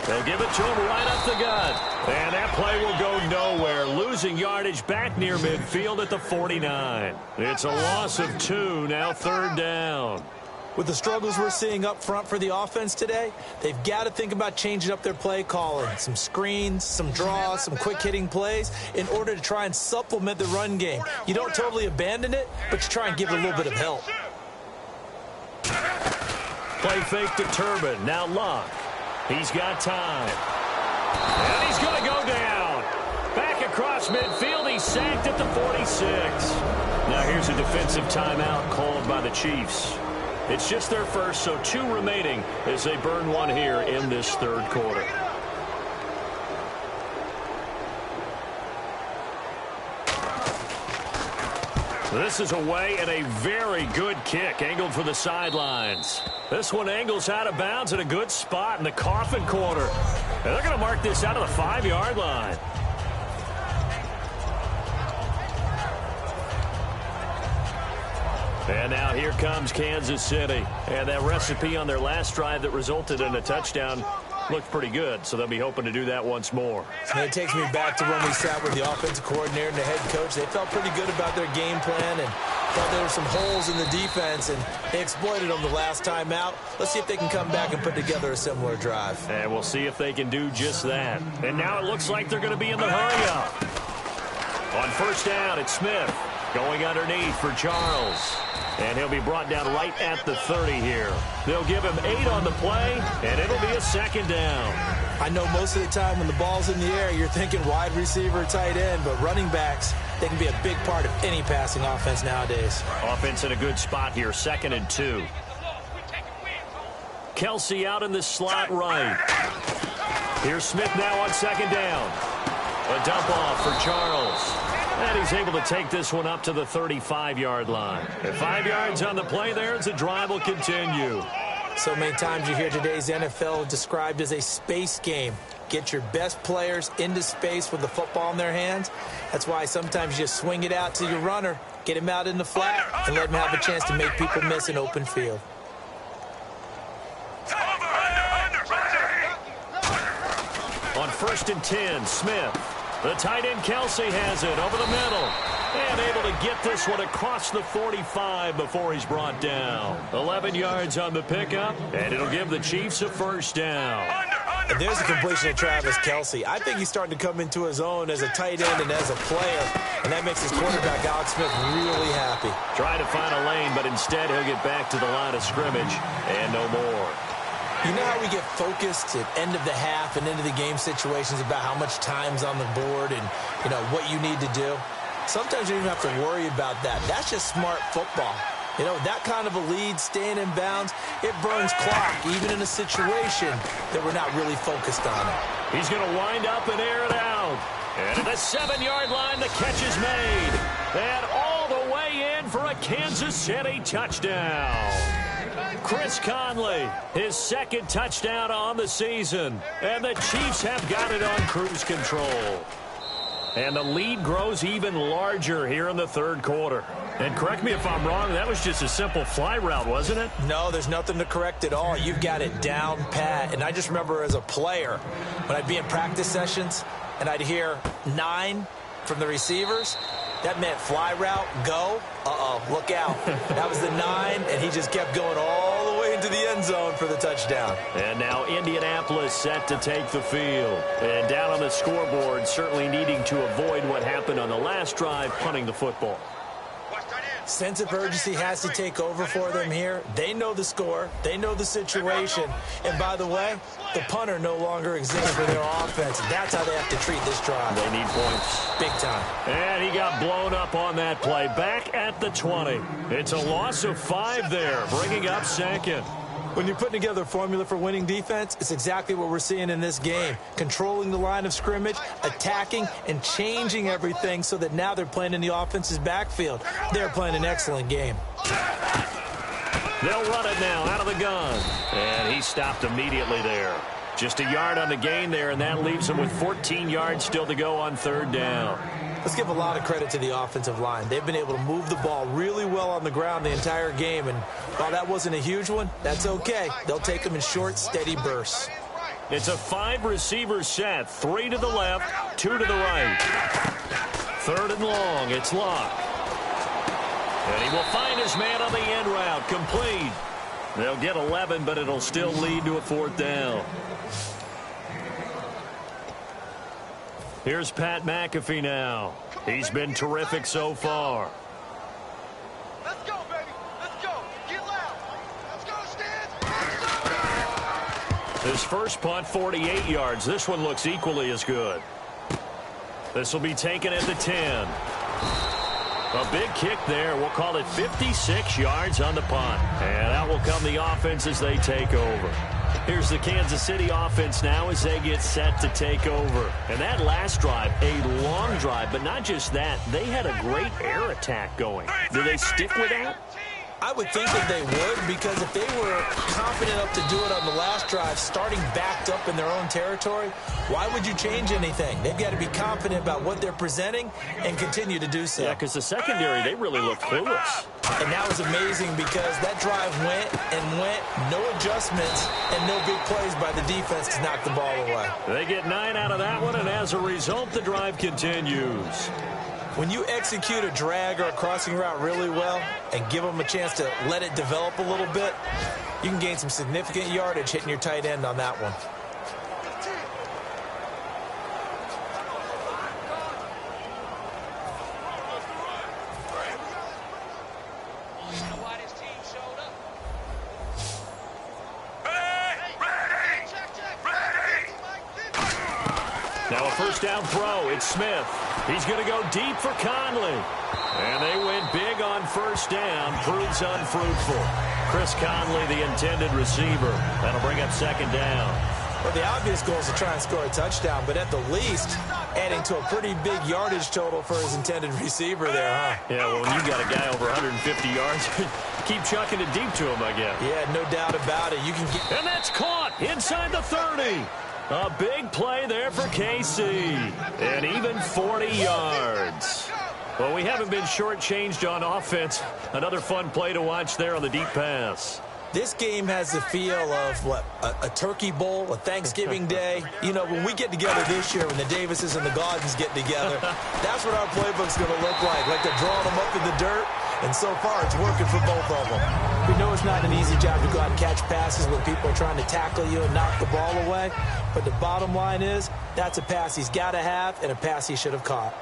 They'll give it to him right up the gut. And that play will go nowhere. Losing yardage back near midfield at the 49. It's a loss of 2, now 3rd down. With the struggles we're seeing up front for the offense today, they've got to think about changing up their play calling. Some screens, some draws, some quick-hitting plays in order to try and supplement the run game. You don't totally abandon it, but you try and give it a little bit of help. Play fake to Turbin. Now Locke. He's got time. And he's going to go down. Back across midfield. He's sacked at the 46. Now here's a defensive timeout called by the Chiefs. It's just their first, so 2 remaining as they burn one here in this 3rd quarter. This is away and a very good kick angled for the sidelines. This one angles out of bounds at a good spot in the coffin corner. And they're going to mark this out of the 5-yard line. And now here comes Kansas City. And that recipe on their last drive that resulted in a touchdown looked pretty good, so they'll be hoping to do that once more. And it takes me back to when we sat with the offensive coordinator and the head coach. They felt pretty good about their game plan and thought there were some holes in the defense, and they exploited them the last time out. Let's see if they can come back and put together a similar drive. And we'll see if they can do just that. And now it looks like they're going to be in the hurry-up. On first down, it's Smith going underneath for Charles. And he'll be brought down right at the 30 here. They'll give him 8 on the play, and it'll be a second down. I know most of the time when the ball's in the air, you're thinking wide receiver, tight end, but running backs, they can be a big part of any passing offense nowadays. Offense in a good spot here, 2nd and 2. Kelsey out in the slot right. Here's Smith now on 2nd down. A dump off for Charles. And he's able to take this one up to the 35-yard line. And 5 yards on the play there as the drive will continue. So many times you hear today's NFL described as a space game. Get your best players into space with the football in their hands. That's why sometimes you just swing it out to your runner, get him out in the flat, and let him have a chance to make people miss an open field. On 1st and 10, Smith. The tight end Kelsey has it over the middle. And able to get this one across the 45 before he's brought down. 11 yards on the pickup, and it'll give the Chiefs a first down. And there's a completion of Travis Kelsey. I think he's starting to come into his own as a tight end and as a player, and that makes his quarterback, Alex Smith, really happy. Trying to find a lane, but instead he'll get back to the line of scrimmage and no more. You know how we get focused at end of the half and into the game situations about how much time's on the board and, you know, what you need to do? Sometimes you don't even have to worry about that. That's just smart football. You know, that kind of a lead, staying in bounds, it burns clock, even in a situation that we're not really focused on it. He's going to wind up and air it out. And at the 7-yard line, the catch is made. And all the way in for a Kansas City touchdown. Chris Conley, his 2nd touchdown on the season. And the Chiefs have got it on cruise control. And the lead grows even larger here in the 3rd quarter. And correct me if I'm wrong, that was just a simple fly route, wasn't it? No, there's nothing to correct at all. You've got it down pat. And I just remember as a player, when I'd be in practice sessions and I'd hear 9 from the receivers, that meant fly route, go. Look out. That was the 9, and he just kept going all the way into the end zone for the touchdown. And now Indianapolis set to take the field. And down on the scoreboard, certainly needing to avoid what happened on the last drive, punting the football. Sense of urgency has to take over for them here. They know the score. They know the situation. And by the way, the punter no longer exists for their offense. That's how they have to treat this drive. They need points. Big time. And he got blown up on that play. Back at the 20. It's a loss of 5 there, bringing up 2nd. When you're putting together a formula for winning defense, it's exactly what we're seeing in this game. Controlling the line of scrimmage, attacking, and changing everything so that now they're playing in the offense's backfield. They're playing an excellent game. They'll run it now out of the gun. And he stopped immediately there. Just a yard on the gain there, and that leaves him with 14 yards still to go on 3rd down. Let's give a lot of credit to the offensive line. They've been able to move the ball really well on the ground the entire game, and while that wasn't a huge one, that's okay. They'll take them in short, steady bursts. It's a 5-receiver set, 3 to the left, 2 to the right. 3rd and long, it's Luck. And he will find his man on the end route, complete. They'll get 11, but it'll still lead to a 4th down. Here's Pat McAfee now. He's been terrific so far. Let's go, baby. Let's go. Get loud. Let's go, Stans. His first punt, 48 yards. This one looks equally as good. This will be taken at the 10. A big kick there. We'll call it 56 yards on the punt. And out will come the offense as they take over. Here's the Kansas City offense now as they get set to take over. And that last drive, a long drive, but not just that. They had a great air attack going. Do they stick with that? I would think that they would, because if they were confident enough to do it on the last drive, starting backed up in their own territory, why would you change anything? They've got to be confident about what they're presenting and continue to do so. Yeah, because the secondary, they really looked clueless. And that was amazing because that drive went and went, no adjustments, and no big plays by the defense to knock the ball away. They get 9 out of that one, and as a result, the drive continues. When you execute a drag or a crossing route really well and give them a chance to let it develop a little bit, you can gain some significant yardage hitting your tight end on that one. first down throw. It's Smith. He's going to go deep for Conley. And they went big on first down. Proves unfruitful. Chris Conley, the intended receiver. That'll bring up second down. Well, the obvious goal is to try and score a touchdown, but at the least, adding to a pretty big yardage total for his intended receiver there, huh? Yeah, well, when you got a guy over 150 yards, keep chucking it deep to him, I guess. Yeah, no doubt about it. You can get... And that's caught inside the 30. A big play there for KC. And even 40 yards. Well, we haven't been shortchanged on offense. Another fun play to watch there on the deep pass. This game has the feel of, what, a turkey bowl, a Thanksgiving day. You know, when we get together this year, when the Davises and the Gaudens get together, that's what our playbook's going to look like they're drawing them up in the dirt, and so far it's working for both of them. We know it's not an easy job to go out and catch passes when people are trying to tackle you and knock the ball away, but the bottom line is that's a pass he's got to have and a pass he should have caught.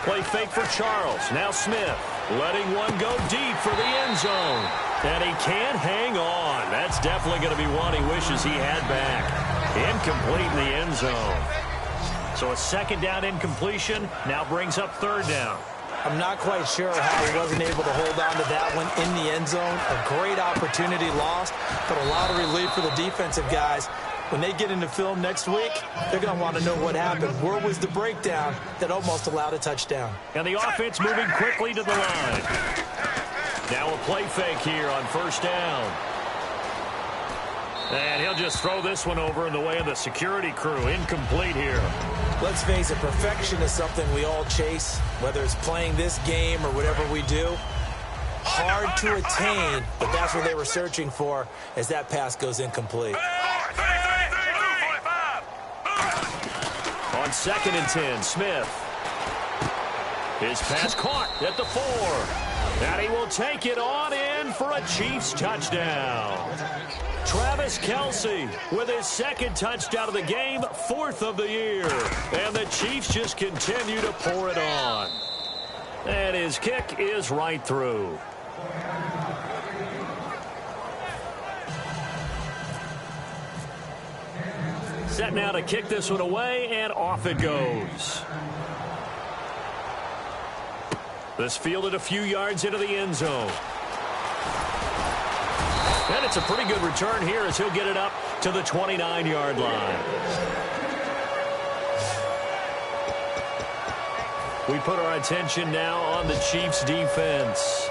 Play fake for Charles. Now Smith letting one go deep for the end zone. And he can't hang on. That's definitely going to be one he wishes he had back. Incomplete in the end zone. So a second down incompletion now brings up third down. I'm not quite sure how he wasn't able to hold on to that one in the end zone. A great opportunity lost, but a lot of relief for the defensive guys. When they get into film next week, they're going to want to know what happened. Where was the breakdown that almost allowed a touchdown? And the offense moving quickly to the line. Now a play fake here on first down. And he'll just throw this one over in the way of the security crew. Incomplete here. Let's face it, perfection is something we all chase, whether it's playing this game or whatever we do. Hard to attain, but that's what they were searching for as that pass goes incomplete. On 2nd and 10, Smith. His pass caught at the 4. And he will take it on in for a Chiefs touchdown. Travis Kelce with his second touchdown of the game, 4th of the year. And the Chiefs just continue to pour it on. And his kick is right through. Set now to kick this one away, and off it goes. This fielded a few yards into the end zone. And it's a pretty good return here as he'll get it up to the 29-yard line. We put our attention now on the Chiefs' defense.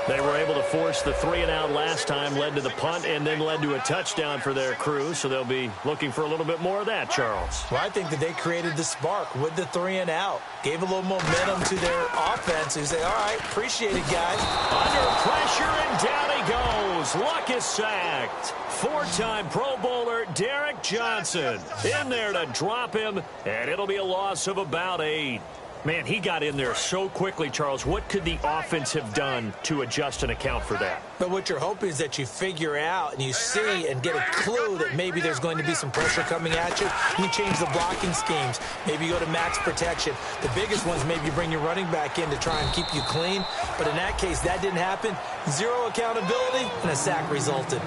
They were able to force the 3-and-out last time, led to the punt, and then led to a touchdown for their crew. So they'll be looking for a little bit more of that, Charles. Well, I think that they created the spark with the 3-and-out. Gave a little momentum to their offense who say, all right, appreciate it, guys. Under pressure, and down he goes. Luck is sacked. 4-time Pro Bowler Derek Johnson in there to drop him, and it'll be a loss of about 8. Man, he got in there so quickly, Charles. What could the offense have done to adjust and account for that? But what you're hoping is that you figure out and you see and get a clue that maybe there's going to be some pressure coming at you. You change the blocking schemes. Maybe you go to max protection. The biggest ones, maybe you bring your running back in to try and keep you clean. But in that case, that didn't happen. Zero accountability, and a sack resulted.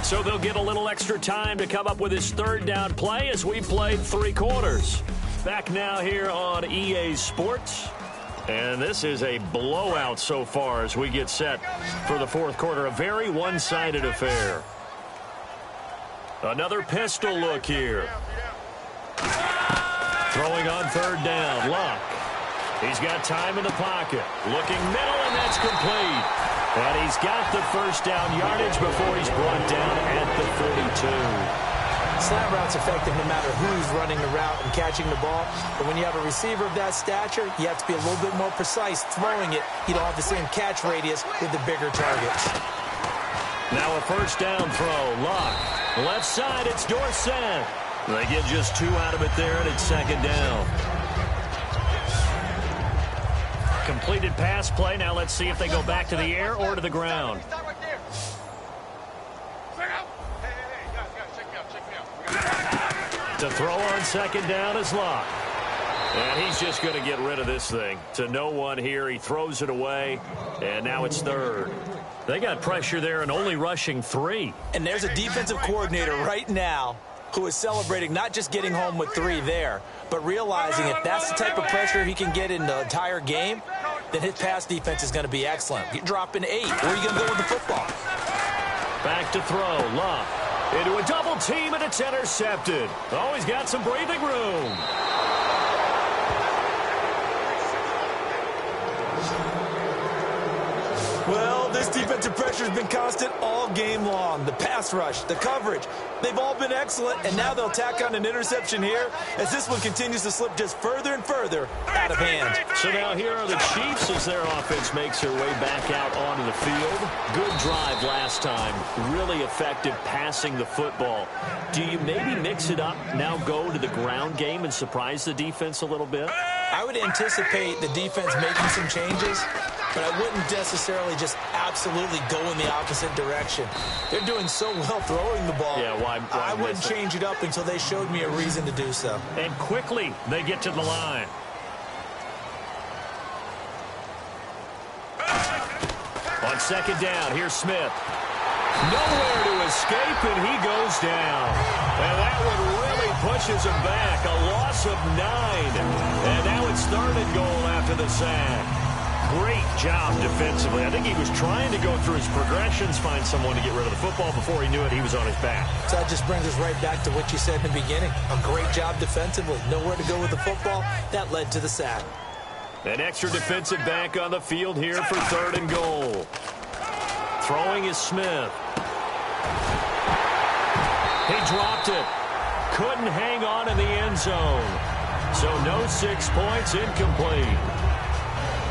So they'll get a little extra time to come up with his third down play as we played 3 quarters. Back now here on EA Sports. And this is a blowout so far as we get set for the 4th quarter. A very one-sided affair. Another pistol look here. Throwing on 3rd down, Luck. He's got time in the pocket. Looking middle, and that's complete. And he's got the first down yardage before he's brought down at the 42. Slant route's effective no matter who's running the route and catching the ball. But when you have a receiver of that stature, you have to be a little bit more precise throwing it. You don't have the same catch radius with the bigger targets. Now a first down throw. Luck. Left side, it's Dorsett. They get just 2 out of it there, and it's 2nd down. Completed pass play. Now let's see if they go back to the air or to the ground. To throw on 2nd down is Luck. And he's just going to get rid of this thing. To no one here. He throws it away, and now it's third. They got pressure there and only rushing 3. And there's a defensive coordinator right now who is celebrating not just getting home with 3 there, but realizing if that's the type of pressure he can get in the entire game, then his pass defense is going to be excellent. You're dropping 8. Where are you going to go with the football? Back to throw. Luck into a double team, and it's intercepted. Oh, he's got some breathing room. Well, this defensive pressure has been constant all game long. The pass rush, the coverage, they've all been excellent, and now they'll tack on an interception here as this one continues to slip just further and further out of hand. So now here are the Chiefs as their offense makes their way back out onto the field. Good drive last time. Really effective passing the football. Do you maybe mix it up, now go to the ground game and surprise the defense a little bit? I would anticipate the defense making some changes, but I wouldn't necessarily just absolutely go in the opposite direction. They're doing so well throwing the ball. Yeah, why I wouldn't change it up until they showed me a reason to do so. And quickly, they get to the line. On second down, here's Smith. Nowhere to escape, and he goes down. And that one really pushes him back. A loss of 9. And now it's third and goal after the sack. Great job defensively. I think he was trying to go through his progressions, find someone to get rid of the football. Before he knew it, he was on his back. So that just brings us right back to what you said in the beginning. A great job defensively. Nowhere to go with the football. That led to the sack. An extra defensive back on the field here for third and goal. Throwing is Smith. He dropped it. Couldn't hang on in the end zone. So no 6 points, incomplete.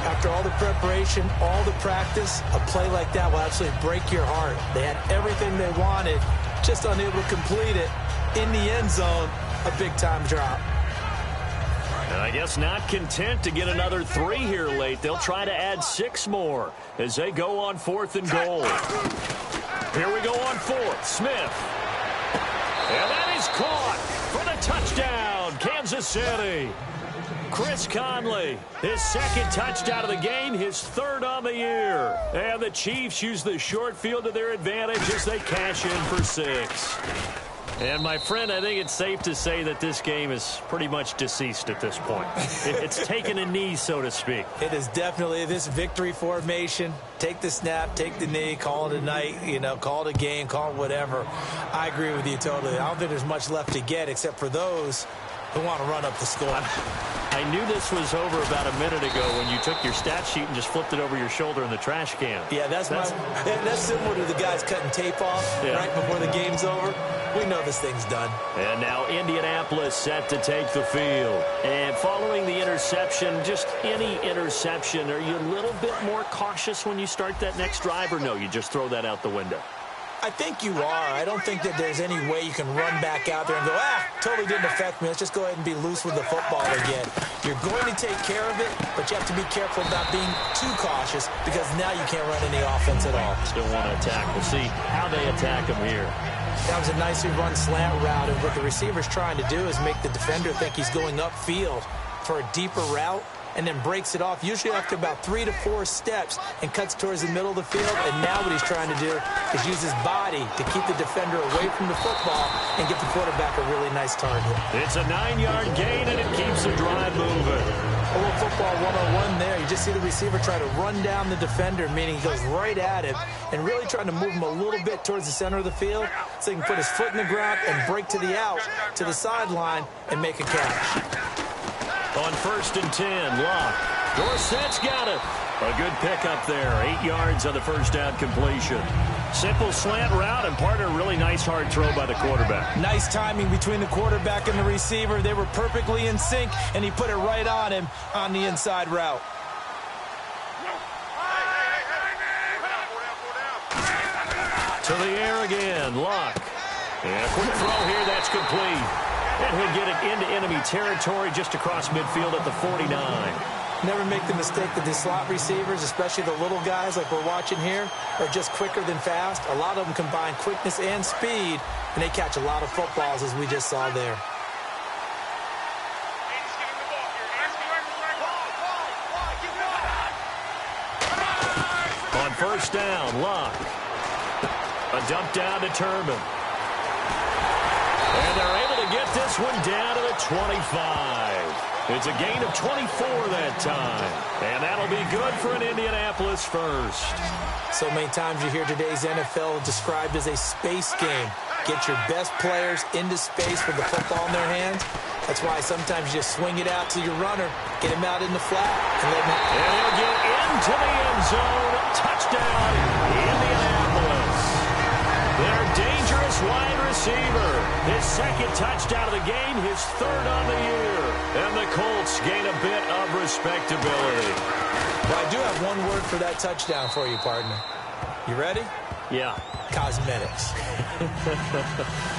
After all the preparation, all the practice, a play like that will absolutely break your heart. They had everything they wanted, just unable to complete it. In the end zone, a big-time drop. And I guess not content to get another 3 here late. They'll try to add 6 more as they go on 4th and goal. Here we go on 4th. Smith. And that is caught for the touchdown, Kansas City. Chris Conley, his second touchdown of the game, his third on the year. And the Chiefs use the short field to their advantage as they cash in for 6. And, my friend, I think it's safe to say that this game is pretty much deceased at this point. It's taken a knee, so to speak. It is definitely this victory formation. Take the snap, take the knee, call it a night, call it a game, call it whatever. I agree with you totally. I don't think there's much left to get except for those who want to run up the score. I knew this was over about a minute ago when you took your stat sheet and just flipped it over your shoulder in the trash can. Yeah, that's similar to the guys cutting tape off right before the game's over. We know this thing's done. And now Indianapolis set to take the field. And following the interception, just any interception, are you a little bit more cautious when you start that next drive, or no, you just throw that out the window? I think you are. I don't think that there's any way you can run back out there and go, totally didn't affect me. Let's just go ahead and be loose with the football again. You're going to take care of it, but you have to be careful about being too cautious because now you can't run any offense at all. Still want to attack. We'll see how they attack him here. That was a nicely run slant route, and what the receiver's trying to do is make the defender think he's going upfield for a deeper route, and then breaks it off, usually after about 3 to 4 steps, and cuts towards the middle of the field. And now what he's trying to do is use his body to keep the defender away from the football and get the quarterback a really nice target. It's a 9-yard gain, and it keeps the drive moving. A little football 101 there. You just see the receiver try to run down the defender, meaning he goes right at him, and really trying to move him a little bit towards the center of the field so he can put his foot in the ground and break to the out, to the sideline, and make a catch. On 1st and 10, Luck. Dorsett's got it. A good pickup there. 8 yards on the first down completion. Simple slant route, and partner, really nice hard throw by the quarterback. Nice timing between the quarterback and the receiver. They were perfectly in sync, and he put it right on him on the inside route. To the air again, Luck. And a quick throw here, that's complete. And he'll get it into enemy territory just across midfield at the 49. Never make the mistake that the slot receivers, especially the little guys like we're watching here, are just quicker than fast. A lot of them combine quickness and speed, and they catch a lot of footballs, as we just saw there. first down, Luck. A dump down to Turbin. And they're able to get this one down to the 25. It's a gain of 24 that time. And that'll be good for an Indianapolis first. So many times you hear today's NFL described as a space game. Get your best players into space with the football in their hands. That's why sometimes you just swing it out to your runner, get him out in the flat, and let him... And he'll get into the end zone. Touchdown, Indianapolis. Their dangerous wide receiver. His second touchdown of the game, his third on the year. And the Colts gain a bit of respectability. Well, I do have one word for that touchdown for you, partner. You ready? Yeah. Cosmetics.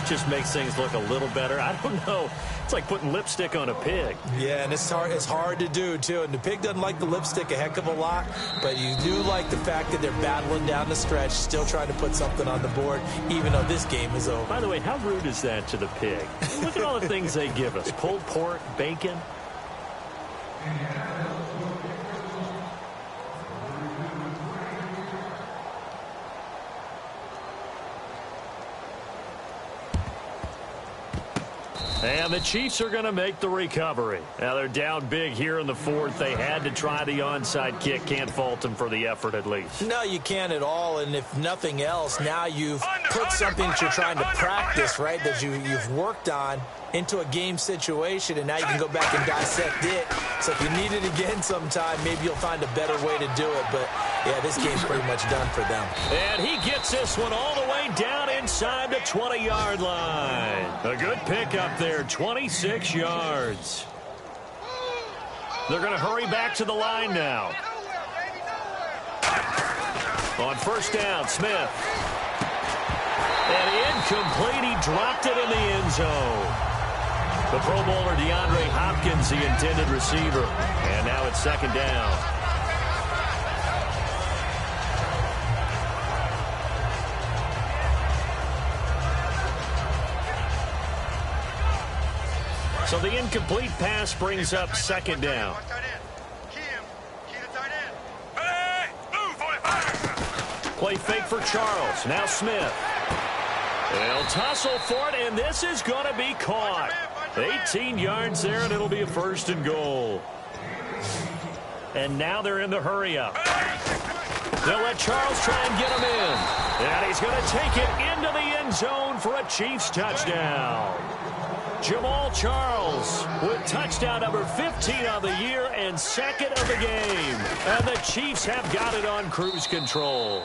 Just makes things look a little better. I don't know. It's like putting lipstick on a pig. Yeah, and it's hard to do, too. And the pig doesn't like the lipstick a heck of a lot, but you do like the fact that they're battling down the stretch, still trying to put something on the board, even though this game is over. By the way, how rude is that to the pig? Look at all the things they give us. Pulled pork, bacon. And the Chiefs are going to make the recovery. Now they're down big here in the fourth. They had to try the onside kick. Can't fault them for the effort at least. No, you can't at all. And if nothing else, now you've put something that you're trying to practice, right, that you've worked on into a game situation, and now you can go back and dissect it. So if you need it again sometime, maybe you'll find a better way to do it. But, yeah, this game's pretty much done for them. And he gets this one all the way down inside the 20-yard line. A good pick up there, 26 yards. They're going to hurry back to the line now. On first down, Smith. And incomplete. He dropped it in the end zone. The Pro Bowler DeAndre Hopkins, the intended receiver. And now it's second down. So the incomplete pass brings up second down. Play fake for Charles. Now Smith. They'll tussle for it, and this is going to be caught. 18 yards there, and it'll be a first and goal. And now they're in the hurry-up. They'll let Charles try and get him in. And he's going to take it into the end zone for a Chiefs touchdown. Jamal Charles with touchdown number 15 of the year and second of the game. And the Chiefs have got it on cruise control.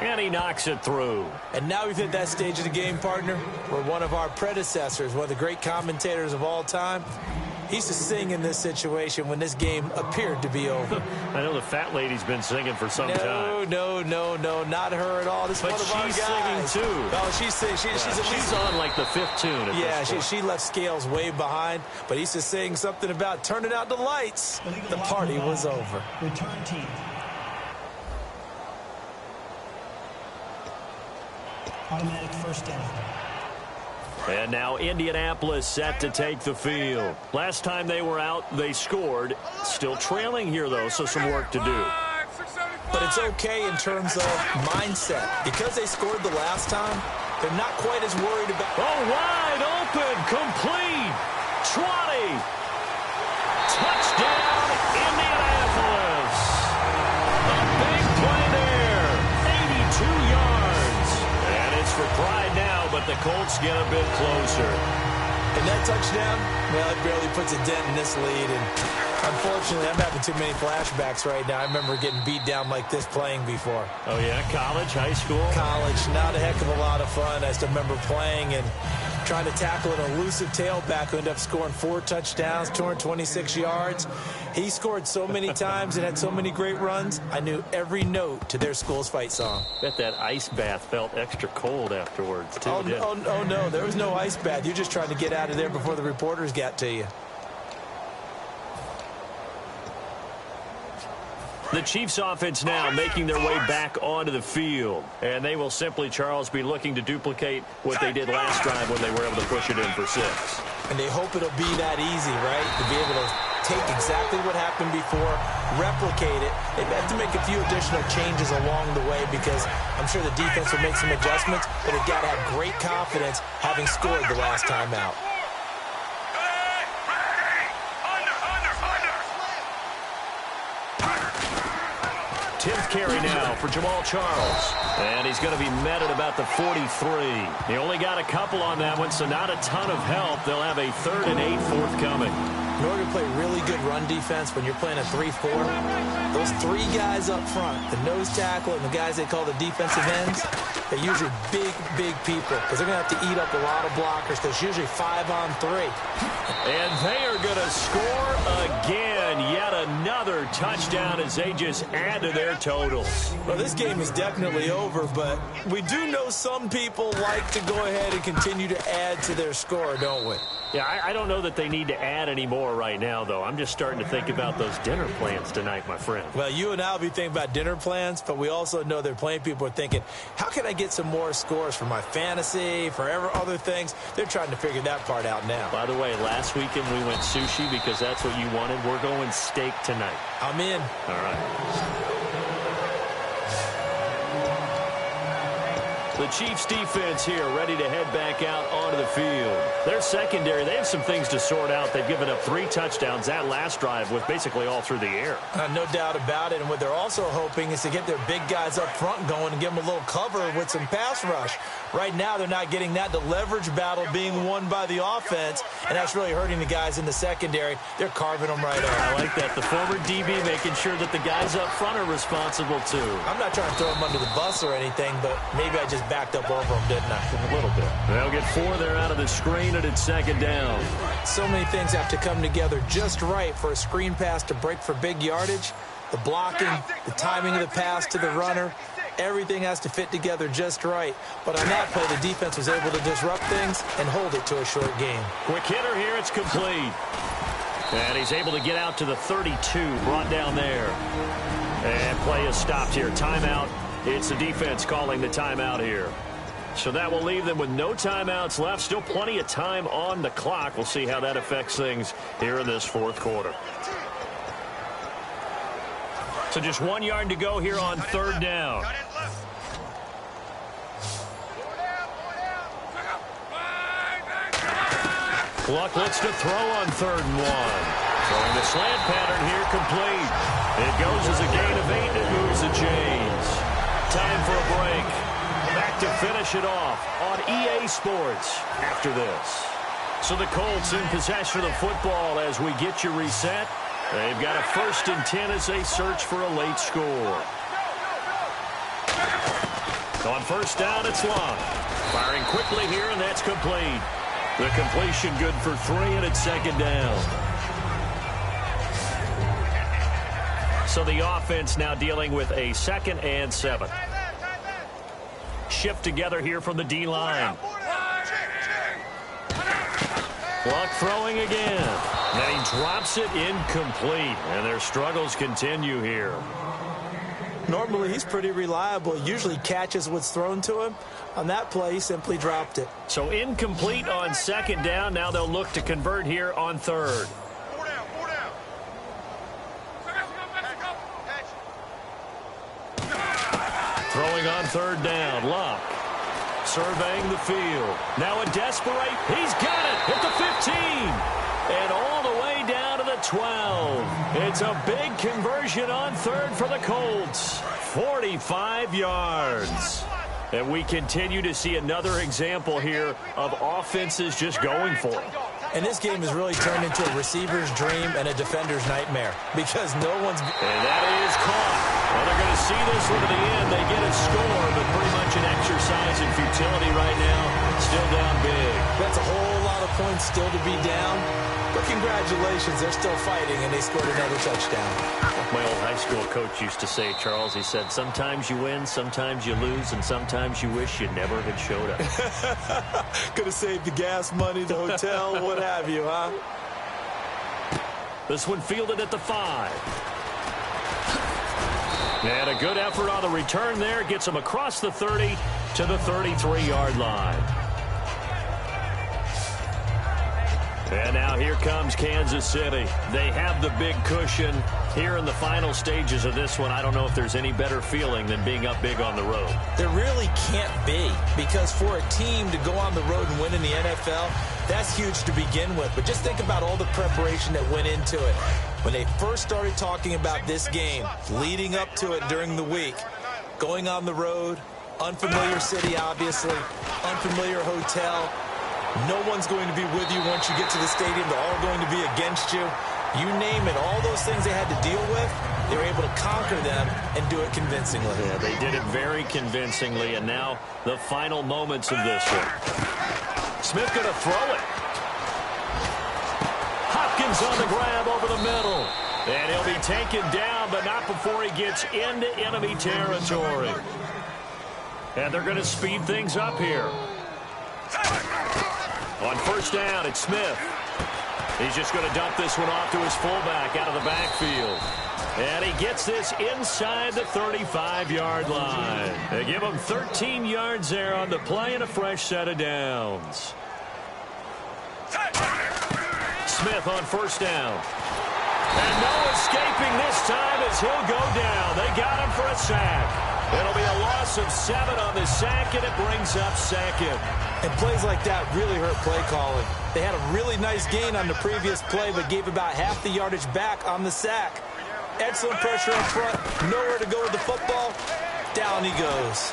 And he knocks it through. And now we've hit that stage of the game, partner, where one of our predecessors, one of the great commentators of all time, he used to sing in this situation when this game appeared to be over. I know the fat lady's been singing for some time. No, not her at all. This is one of our guys. But she's singing, too. Oh, she's singing. She's on like the fifth tune at this point. She left Scales way behind, but he used to sing something about turning out the lights. The party was over. Return team. Automatic first down. And now Indianapolis set to take the field. Last time they were out, they scored. Still trailing here, though, so some work to do. But it's okay in terms of mindset. Because they scored the last time, they're not quite as worried about... Oh, wide open, complete, 20. Touchdown, Indianapolis. A big play there, 82 yards. And it's for pride now, but the Colts get a bit closer. And that touchdown, well, it barely puts a dent in this lead. And unfortunately, I'm having too many flashbacks right now. I remember getting beat down like this playing before. Oh, yeah? College, high school? College, not a heck of a lot of fun. I still remember playing and trying to tackle an elusive tailback who ended up scoring 4 touchdowns, 226 yards. He scored so many times and had so many great runs, I knew every note to their school's fight song. Bet that ice bath felt extra cold afterwards, too. Oh, no, there was no ice bath. You're just trying to get out of there before the reporters got to you. The Chiefs offense now making their way back onto the field. And they will simply, Charles, be looking to duplicate what they did last drive when they were able to push it in for 6. And they hope it'll be that easy, right? To be able to take exactly what happened before, replicate it. They have to make a few additional changes along the way because I'm sure the defense will make some adjustments, but they've got to have great confidence having scored the last time out. 10th carry now for Jamal Charles. And he's going to be met at about the 43. He only got a couple on that one, so not a ton of help. They'll have a 3rd and 8 forthcoming. In order to play really good run defense when you're playing a 3-4, those 3 guys up front, the nose tackle and the guys they call the defensive ends, they're usually big, big people because they're going to have to eat up a lot of blockers because it's usually 5 on 3. And they are going to score again. Yet another touchdown as they just add to their totals. Well, this game is definitely over, but we do know some people like to go ahead and continue to add to their score, don't we? Yeah, I don't know that they need to add any more right now, though. I'm just starting to think about those dinner plans tonight, my friend. Well, you and I will be thinking about dinner plans, but we also know they're playing people are thinking, how can I get some more scores for my fantasy, for other things? They're trying to figure that part out now. By the way, last weekend we went sushi because that's what you wanted. We're going steak tonight. I'm in. All right. The Chiefs defense here ready to head back out onto the field. Their secondary, they have some things to sort out. They've given up 3 touchdowns. That last drive was basically all through the air. No doubt about it. And what they're also hoping is to get their big guys up front going and give them a little cover with some pass rush. Right now, they're not getting that. The leverage battle being won by the offense, and that's really hurting the guys in the secondary. They're carving them right up. I like that. The former DB making sure that the guys up front are responsible, too. I'm not trying to throw them under the bus or anything, but maybe I just backed up over them, didn't I? A little bit. They'll get 4 there out of the screen, and it's 2nd down. So many things have to come together just right for a screen pass to break for big yardage. The blocking, the timing of the pass to the runner, everything has to fit together just right. But on that play, the defense was able to disrupt things and hold it to a short game. Quick hitter here, it's complete. And he's able to get out to the 32, brought down there. And play is stopped here. Timeout. It's the defense calling the timeout here. So that will leave them with no timeouts left. Still plenty of time on the clock. We'll see how that affects things here in this 4th quarter. So just 1 yard to go here on 3rd down. Luck looks to throw on 3rd and 1. Throwing the slant pattern here complete. It goes as a gain of 8 and it moves the chains. Time for a break. Back to finish it off on EA Sports after this. So the Colts in possession of the football as we get you reset. They've got a 1st and 10 as they search for a late score. On 1st down, it's Long. Firing quickly here, and that's complete. The completion good for 3, and it's 2nd down. So the offense now dealing with a 2nd and 7. Shift together here from the D-line. Luck throwing again. Then he drops it incomplete, and their struggles continue here. Normally, he's pretty reliable. Usually catches what's thrown to him. On that play, he simply dropped it. So incomplete on 2nd down. Now they'll look to convert here on 3rd. Throwing on 3rd down. Luck surveying the field. Now a desperate. He's got it at the 15. And all the way down to the 12. It's a big conversion on 3rd for the Colts. 45 yards. And we continue to see another example here of offenses just going for it. And this game has really turned into a receiver's dream and a defender's nightmare because no one's... And that is caught. Well, they're going to see this one to the end. They get a score, but pretty much an exercise in futility right now. Still down big. That's a whole lot of points still to be down. But congratulations, they're still fighting, and they scored another touchdown. My old high school coach used to say, Charles, he said, sometimes you win, sometimes you lose, and sometimes you wish you never had showed up. Could have saved the gas money, the hotel, what have you, huh? This one fielded at the 5. And a good effort on the return there. Gets him across the 30 to the 33-yard line. And now here comes Kansas City. They have the big cushion. Here in the final stages of this one, I don't know if there's any better feeling than being up big on the road. There really can't be, because for a team to go on the road and win in the NFL, that's huge to begin with. But just think about all the preparation that went into it. When they first started talking about this game, leading up to it during the week, going on the road, unfamiliar city, obviously, unfamiliar hotel. No one's going to be with you once you get to the stadium. They're all going to be against you. You name it, all those things they had to deal with, they were able to conquer them and do it convincingly. Yeah, they did it very convincingly, and now the final moments of this one. Smith going to throw it. Hopkins on the grab over the middle. And he'll be taken down, but not before he gets into enemy territory. And they're going to speed things up here. On first down, it's Smith. He's just going to dump this one off to his fullback out of the backfield. And he gets this inside the 35-yard line. They give him 13 yards there on the play and a fresh set of downs. Smith on first down. And no escaping this time as he'll go down. They got him for a sack. It'll be a loss of 7 on the sack, and it brings up second. And plays like that really hurt play calling. They had a really nice gain on the previous play, but gave about half the yardage back on the sack. Excellent pressure up front. Nowhere to go with the football. Down he goes.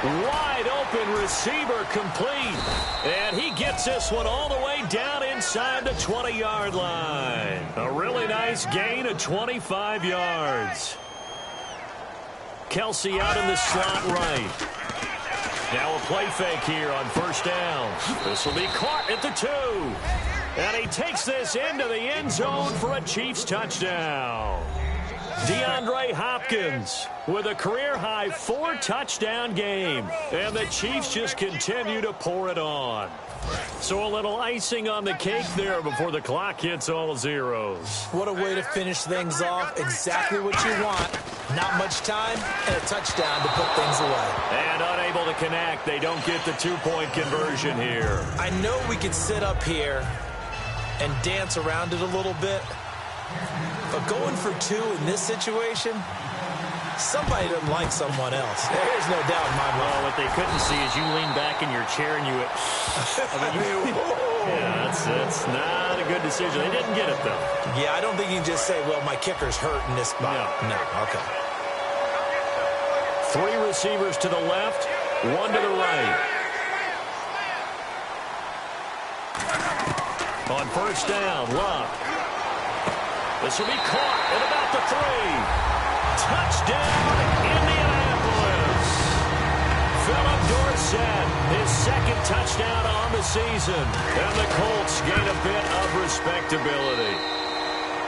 Wide open receiver complete. And he gets this one all the way down inside the 20-yard line. A really nice gain of 25 yards. Kelsey out in the slot right. Now a play fake here on first down. This will be caught at the 2. And he takes this into the end zone for a Chiefs touchdown. DeAndre Hopkins with a career-high 4-touchdown game. And the Chiefs just continue to pour it on. So a little icing on the cake there before the clock hits all zeros. What a way to finish things off. Exactly what you want. Not much time and a touchdown to put things away. And unable to connect. They don't get the 2-point conversion here. I know we could sit up here and dance around it a little bit, but going for 2 in this situation, somebody doesn't like someone else. There's no doubt in my mind. Well, what they couldn't see is you lean back in your chair and you went, yeah, that's not a good decision. They didn't get it, though. Yeah, I don't think you can just say, well, my kicker's hurt in this spot. No, okay. 3 receivers to the left, 1 to the right. On first down, Luck. This will be caught at about the 3. Touchdown, Indianapolis. Philip Dorsett, his second touchdown on the season. And the Colts gain a bit of respectability.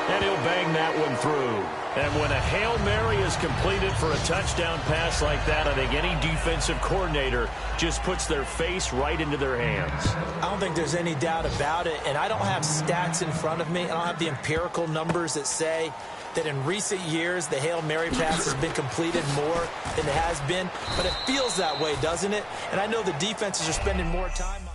And he'll bang that one through. And when a Hail Mary is completed for a touchdown pass like that, I think any defensive coordinator just puts their face right into their hands. I don't think there's any doubt about it. And I don't have stats in front of me. I don't have the empirical numbers that say that in recent years the Hail Mary pass has been completed more than it has been. But it feels that way, doesn't it? And I know the defenses are spending more time on